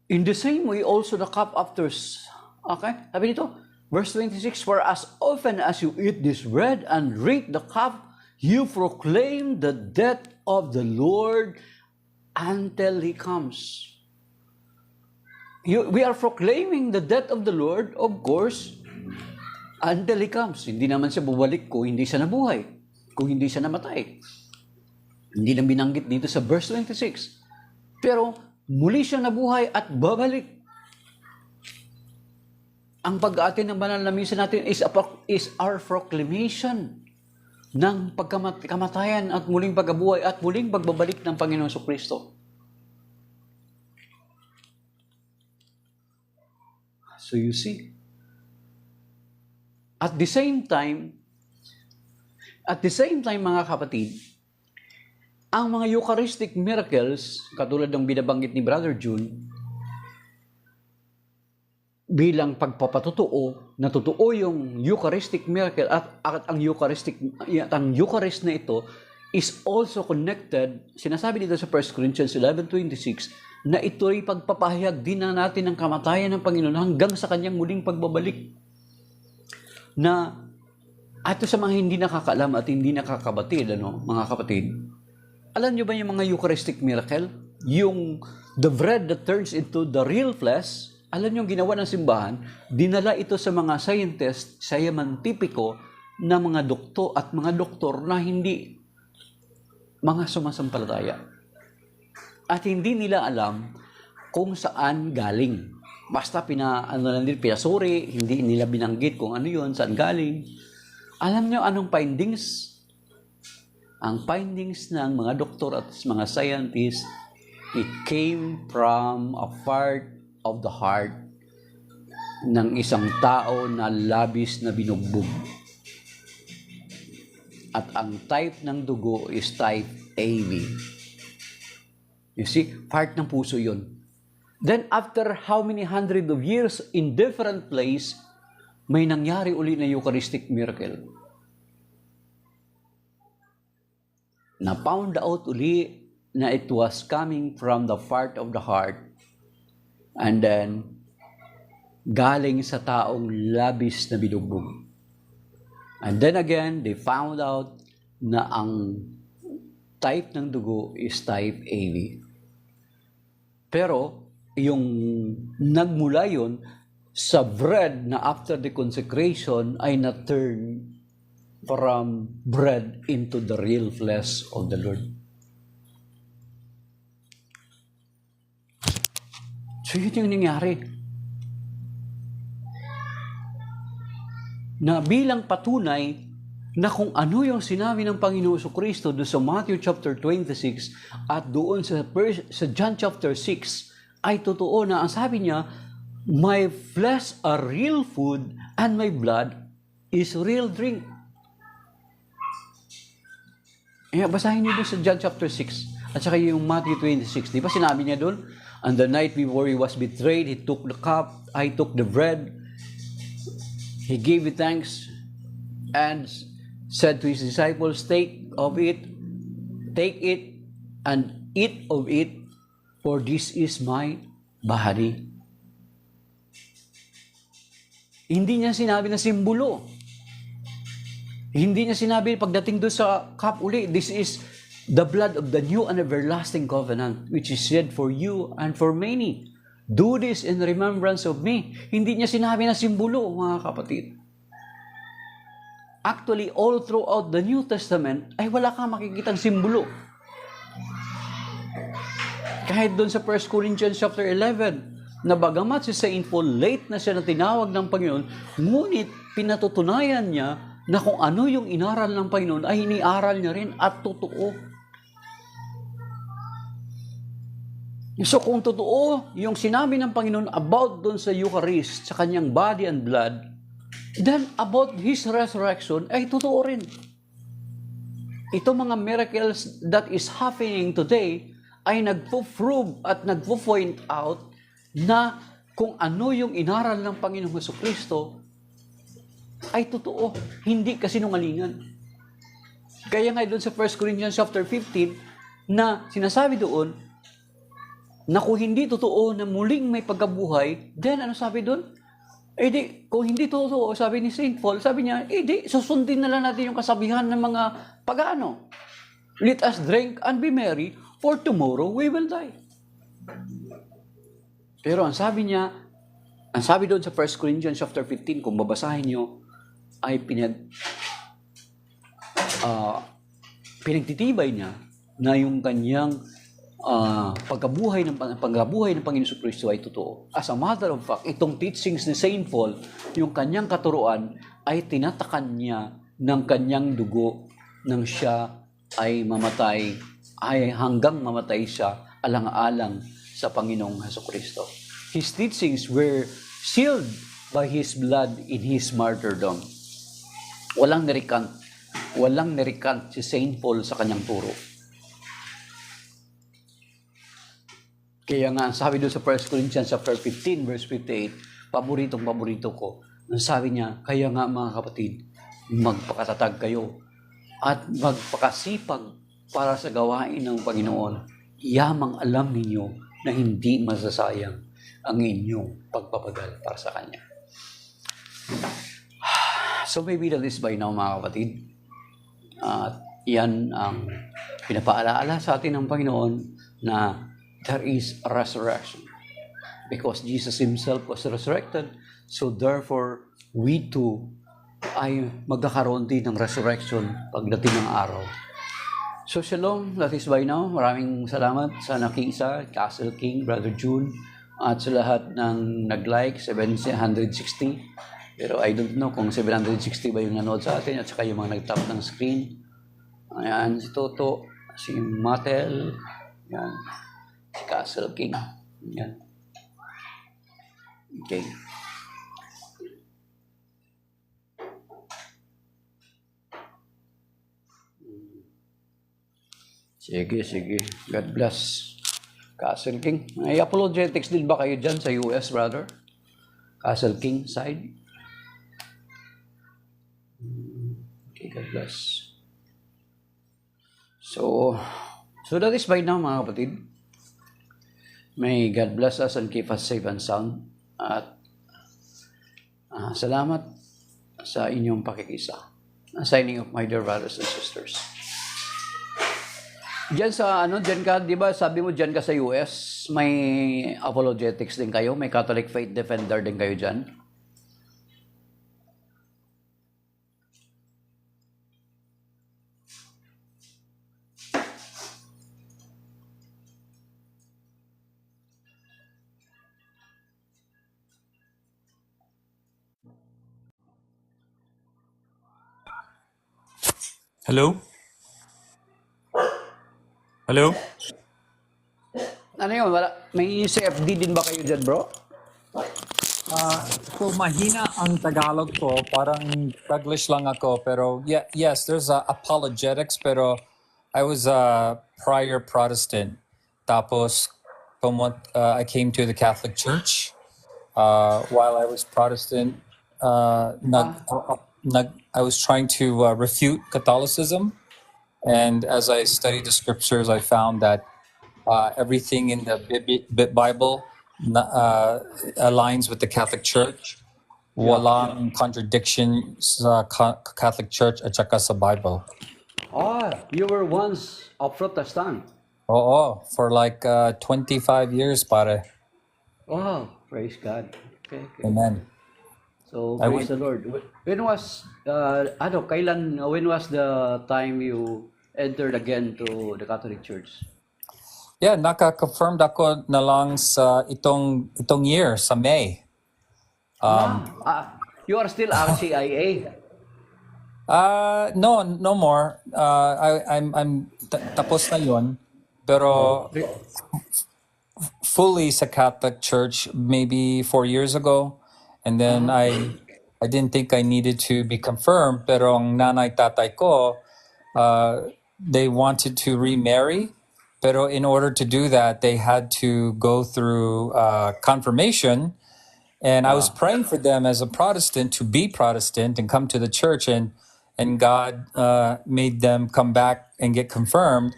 In the same way, also the cup after, sabi dito, verse 26, for as often as you eat this bread and drink the cup, you proclaim the death of the Lord until He comes. We are proclaiming the death of the Lord, of course, until He comes. Hindi naman siya bubalik kung hindi siya nabuhay, kung hindi siya namatay. Hindi lang binanggit dito sa verse 26. Pero muli siya nabuhay at babalik. Ang pag-aatin ng banal na misa natin is our proclamation ng pagkamatayan at muling pagkabuhay at muling pagbabalik ng Panginoon Jesucristo. So you see, at the same time, mga kapatid, ang mga Eucharistic miracles, katulad ng binabanggit ni Brother June, bilang pagpapatotoo na totoo yung Eucharistic miracle at ang Eucharist na ito is also connected, sinasabi dito sa 1 Corinthians 11:26, na ito'y pagpapahayag din na natin ng kamatayan ng Panginoon hanggang sa kanyang muling pagbabalik. Na ato sa mga hindi nakakaalam at hindi nakakabatid, mga kapatid, alam nyo ba yung mga Eucharistic miracle? Yung the bread that turns into the real flesh, alam nyo yung ginawa ng simbahan, dinala ito sa mga scientists, scientifico na mga doktor na hindi mga sumasampalataya. At hindi nila alam kung saan galing. Basta pinasuri, hindi nila binanggit kung ano yun, saan galing. Alam nyo anong findings? Ang findings ng mga doktor at mga scientists, it came from a part of the heart ng isang tao na labis na binugbog. At ang type ng dugo is type AB. You see, part ng puso yun. Then after how many hundred of years in different place, may nangyari uli na Eucharistic miracle. Na found out uli na it was coming from the part of the heart and then galing sa taong labis na binugbog. And then again, they found out na ang type ng dugo is type AB. Pero, yung nagmula yun sa bread na after the consecration ay na-turn from bread into the real flesh of the Lord. So, yun yung nangyari. Na bilang patunay na kung ano yung sinabi ng Panginoon Jesucristo doon sa Matthew chapter 26 at doon sa John chapter 6 ay totoo na ang sabi niya, my flesh are real food and my blood is real drink. Basahin niyo doon sa John chapter 6 at saka yung Matthew 26. Di ba sinabi niya doon? On the night before he was betrayed, he took the cup, I took the bread, he gave it thanks and said to his disciples, take it and eat of it, for this is my body. Hindi niya sinabi na simbolo. Hindi niya sinabi pagdating doon sa cup uli, this is the blood of the new and everlasting covenant, which is shed for you and for many. Do this in remembrance of me. Hindi niya sinabi na simbolo, mga kapatid. Actually, all throughout the New Testament, ay wala kang makikitang simbolo. Kahit doon sa 1 Corinthians chapter 11, na bagamat si Saint Paul, late na siya na tinawag ng Panginoon, ngunit pinatutunayan niya na kung ano yung inaral ng Panginoon, ay iniaral niya rin at totoo. So kung totoo yung sinabi ng Panginoon about doon sa Eucharist, sa kanyang body and blood, then about His resurrection, ay totoo rin. Ito mga miracles that is happening today ay nagpo-prove at nagpo-point out na kung ano yung inaral ng Panginoong Jesucristo ay totoo, hindi kasinungalingan. Kaya nga doon sa 1 Corinthians chapter 15 na sinasabi doon na kung hindi totoo na muling may pagkabuhay, then ano sabi doon? Kung hindi totoo, sabi ni St. Paul, sabi niya, susundin na lang natin yung kasabihan ng mga pagano. Let us drink and be merry, for tomorrow we will die. Pero ang sabi doon sa 1 Corinthians chapter 15, kung babasahin nyo, ay pinagtitibay niya na yung kanyang pagkabuhay ng Panginoon Jesucristo ay totoo. As a matter of fact, itong teachings ni St. Paul, yung kanyang katuruan, ay tinatakan niya ng kanyang dugo nang siya ay mamatay, ay hanggang mamatay siya alang-alang sa Panginoong Jesucristo. His teachings were sealed by His blood in His martyrdom. Walang nirikant si St. Paul sa kanyang turo. Kaya nga, sabi doon sa 1 Corinthians chapter 15, verse 58, paboritong-paborito ko. Sabi niya, kaya nga mga kapatid, magpakatatag kayo at magpakasipag para sa gawain ng Panginoon. Yamang alam ninyo na hindi masasayang ang inyong pagpapagal para sa Kanya. So maybe that is by now mga kapatid. At yan ang pinapaalaala sa atin ng Panginoon na there is a resurrection. Because Jesus Himself was resurrected, so therefore, we too ay magkakaroon din ng resurrection pagdating ng araw. So shalom, that is by now. Maraming salamat sa nakiisa, Castle King, Brother June, at sa lahat ng nag-like, 760. Pero I don't know kung 760 ba yung nanood sa atin at saka yung mga nag-tap ng screen. Ayan, si Toto, si Matel, yan, si Castle King. Yan. Okay. Sige. God bless. Castle King. May apologetics din ba kayo dyan sa US, brother? Castle King side? Okay, God bless. So that is by now, mga kapatid. May God bless us and keep us safe and sound. At salamat sa inyong pakikisa. Signing of my dear brothers and sisters. Diyan ka, di ba, sabi mo diyan ka sa US, may apologetics din kayo, may Catholic Faith Defender din kayo diyan. Hello? Hello? Ano yun? May CFD din ba kayo dyan, bro? So mahina ang Tagalog ko, parang Taglish lang ako, pero yes, there's apologetics, pero I was a prior Protestant. Tapos, I came to the Catholic Church. While I was Protestant, I was trying to refute Catholicism. And as I studied the scriptures, I found that everything in the Bible aligns with the Catholic Church. Walang contradiction sa Catholic Church at saka sa Bible. You were once a Protestant. Oo, for like 25 years, pare. Wow, praise God. Okay. Amen. So, praise the Lord. When was the time you entered again to the Catholic Church? Yeah, naka-confirmed ako na lang sa itong year, sa May. You are still RCIA? No more. I'm tapos na yun. Pero fully sa Catholic Church maybe 4 years ago. And then I didn't think I needed to be confirmed, pero ang nanay tatay ko, they wanted to remarry, pero in order to do that, they had to go through confirmation. And I was praying for them as a Protestant to be Protestant and come to the church, and God made them come back and get confirmed.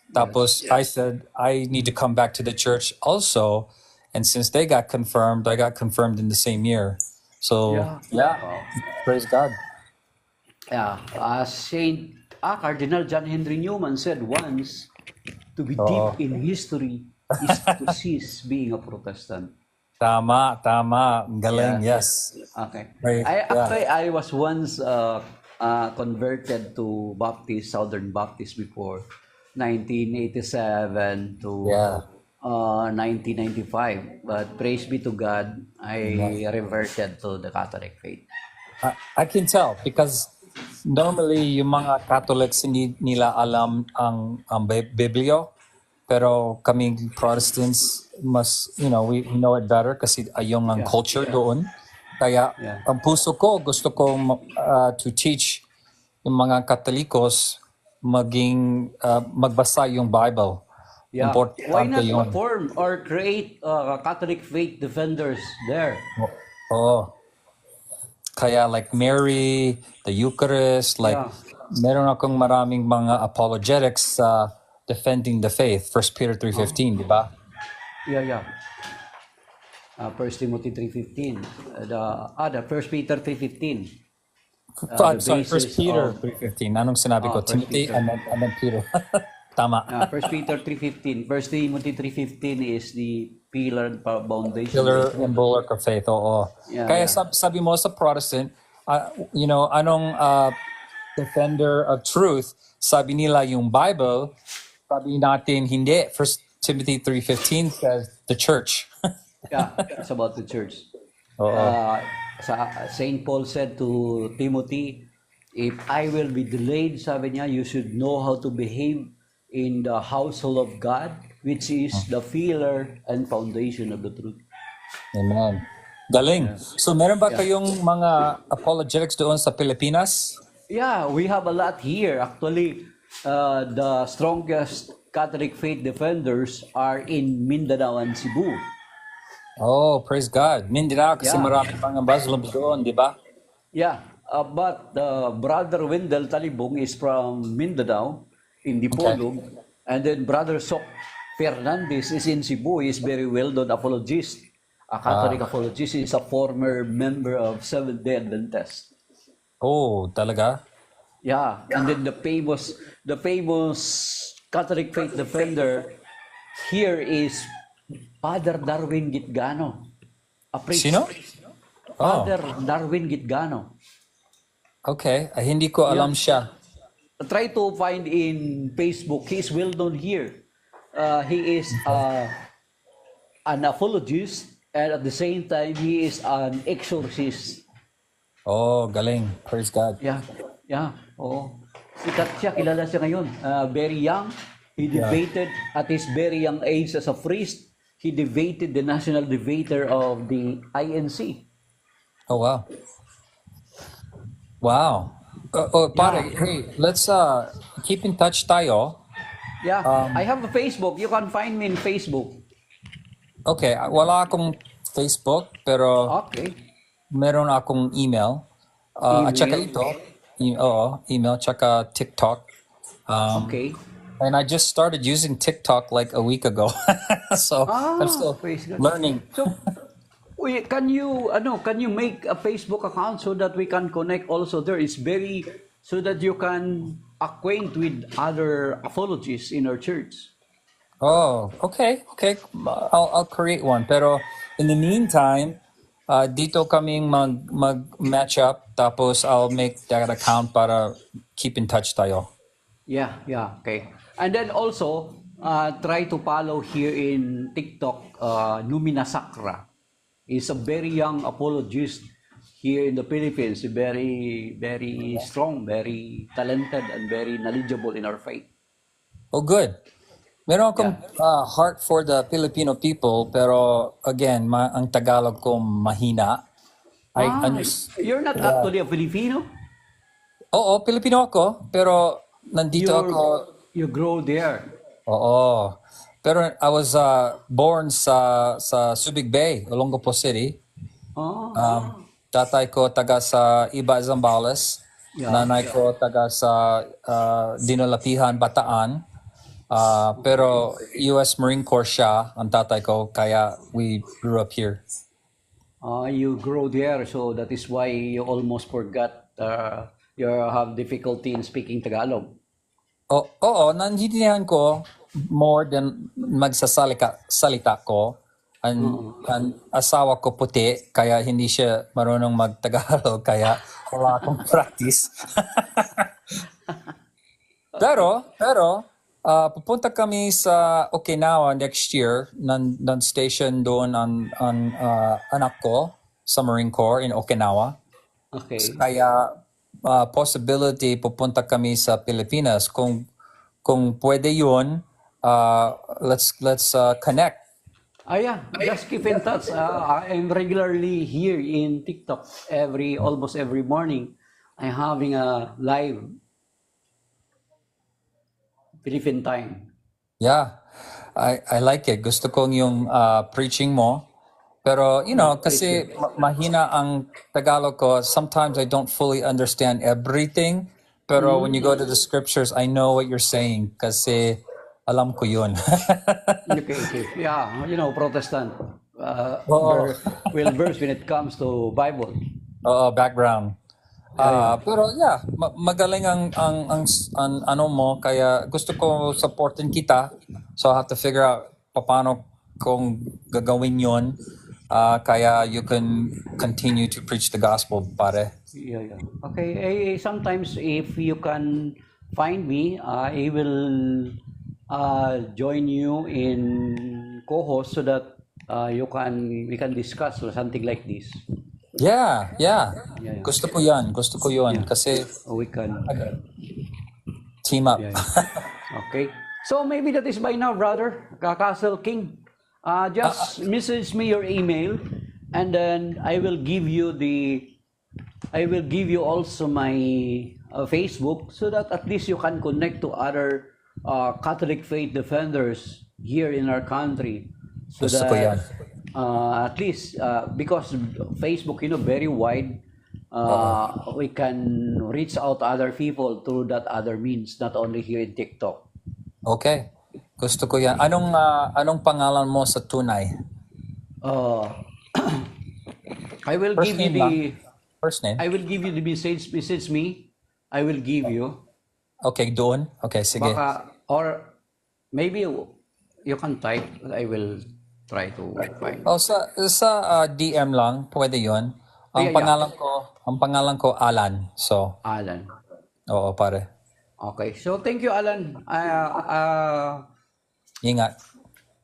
Tapos I said, I need to come back to the church also. And since they got confirmed, I got confirmed in the same year. So, praise God. Yeah, Cardinal John Henry Newman said once, to be deep in history is to cease being a Protestant. Tama. Galing, yes. Okay. Right, I was once converted to Southern Baptist before 1987 to 1995. But praise be to God, I reverted to the Catholic faith. I can tell because normally yung mga Catholics hindi nila alam ang Biblia, pero kaming Protestants mas we know it better kasi ayong ang culture doon. Kaya ang puso ko gusto ko to teach yung mga Katolikos magbasa yung Bible. Why not form or create Catholic faith defenders there? Oh, kaya like Mary, the Eucharist, like Yeah. meron akong maraming mga apologetics sa defending the faith. 1 Peter 3:15, di ba? Yeah. 1 Timothy 3:15. The 1 Peter 3:15. The Sorry, First basis Peter of 3:15. Anong sinabi ko? 1 Timothy Peter. and then Peter. Tama. 1 Peter 3:15. 1 Timothy 3:15 is the pillar and foundation of Pillar the and truth. bulwark of faith. Oo. Kaya Yeah. sabi mo sa Protestant, anong defender of truth? Sabi nila yung Bible, sabi natin hindi. 1 Timothy 3:15 says the church. Yeah, it's about the church. Oo. Saint Paul said to Timothy, if I will be delayed, sabi niya, you should know how to behave in the household of God, which is the pillar and foundation of the truth. Amen. Galing. So meron ba Yeah. kayong mga apologetics doon sa Pilipinas? Yeah, we have a lot here. Actually, the strongest Catholic faith defenders are in Mindanao and Cebu. Oh, praise God. Mindanao kasi Yeah. maraming mga Muslims doon, di ba? Yeah, but Brother Wendell Talibong is from Mindanao in Dipolog, and then Brother Sok Fernandez is in Cebu. He is very well-known apologist, a Catholic apologist. He is a former member of Seventh-day Adventist. Oh, talaga? Yeah, and then the famous Catholic faith defender here is Father Darwin Gitgano, a priest. Sino? Oh, Father Darwin Gitgano. okay. Ay, hindi ko alam siya. Try to find in Facebook. He's well known here. He is an apologist, and at the same time, he is an exorcist. Oh, galing. Praise God. Yeah. Oo. Sikat siya, kilala siya ngayon. Very young. He debated at his very young age as a priest. He debated the national debater of the INC. Oh, wow. Wow. Pare, hey, let's keep in touch tayo. Yeah, I have a Facebook. You can find me in Facebook. Okay, wala akong Facebook, pero Okay. meron akong email. At saka Email. ito, email, tsaka TikTok. Okay. And I just started using TikTok like a week ago. So I'm still Praise God. learning. So, can you make a Facebook account so that we can connect also there? It's very so that you can acquaint with other apologists in our church. Oh, okay. I'll create one. Pero in the meantime, dito kaming mag-match up. Tapos I'll make that account para keep in touch tayo. Yeah, okay. And then also, try to follow here in TikTok, Numina Sacra. He's a very young apologist here in the Philippines. Very, very strong, very talented, and very knowledgeable in our faith. Oh, good. Meron akong heart for the Filipino people, pero again, ang Tagalog ko mahina. You're not actually a Filipino. Oo, Pilipino ako, pero nandito ako. You grow there. Oo. Pero I was born sa Subic Bay, Olongapo City. Tatay ko taga sa Iba, Zambales. Yeah. Nanay ko taga sa Dinalapihan, Bataan. Pero US Marine Corps siya, ang tatay ko, kaya we grew up here. You grow there, so that is why you almost forgot. You have difficulty in speaking Tagalog. Oo, nandiyan ko more than salita ko. Ang asawa ko puti, kaya hindi siya marunong mag-Tagalog, kaya wala akong practice. pero pupunta kami sa Okinawa next year. Non-station doon ang anak ko sa Marine Corps in Okinawa. Okay. Kaya possibility pupunta kami sa Pilipinas. Kung pwede yun, let's connect. Just keep in touch. I'm regularly here in TikTok almost every morning. I'm having a live Philippine time. Yeah, I like it. Gusto kong yung preaching mo. Pero, kasi mahina ang Tagalog ko. Sometimes I don't fully understand everything. Pero when you go to the scriptures, I know what you're saying. Kasi alam ko yun. Okay. Yeah, Protestant. Oo. Well versed when it comes to Bible. Oo, background. Yeah. Pero yeah, magaling ang ano mo. Kaya gusto ko supportin kita. So I have to figure out paano kung gagawin yon. Kaya you can continue to preach the gospel, pare. Yeah. Okay. Sometimes if you can find me, I will join you in co-host so that we can discuss or something like this. Yeah. Yeah. Gusto ko yan. Kasi We can. team up. Yeah. Okay. So maybe that is by now, brother Castle King. Just message me your email, and then I will give you also my Facebook, so that at least you can connect to other Catholic faith defenders here in our country. So Gusto ko yan. that at least because Facebook, very wide, we can reach out to other people through that other means, not only here in TikTok. Okay. Gusto ko yan. Anong pangalan mo sa tunay? I will First give you name lang. First name? I will give you the message me. I will give you. Okay, doon. Okay, sige. Or maybe you can type. I will try to find. Sa DM lang, pwede 'yon. Ang pangalan ko Alan. So, Alan. oo, pare. Okay. So thank you, Alan. Ingat.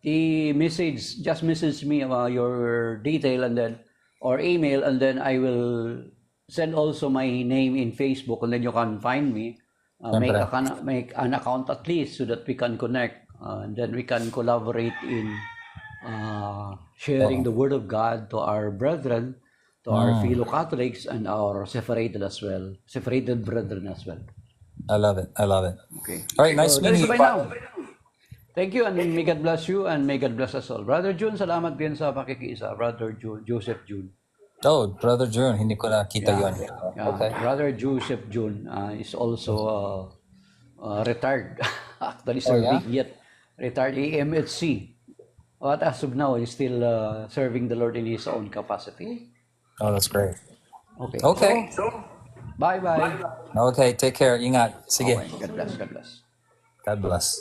Just message me your detail and then or email, and then I will send also my name in Facebook, and then you can find me. Make an account at least so that we can connect, and then we can collaborate in sharing the word of God to our brethren, to our fellow Catholics, and our separated brethren as well. I love it. Okay. All right, nice So that is meeting you. by now. Thank you, and may God bless you, and may God bless us all. Brother June, salamat din sa pakikiisa. Brother Joseph June. Oh, Brother June, hindi ko nakita yon. Yeah. Okay. Brother Joseph June is also retired. Actually, serving yet. Retired AMHC. But as of now, he's still serving the Lord in his own capacity. Oh, that's great. Okay. So, bye-bye. Okay, take care. Ingat. Sige. Okay. God bless. God bless.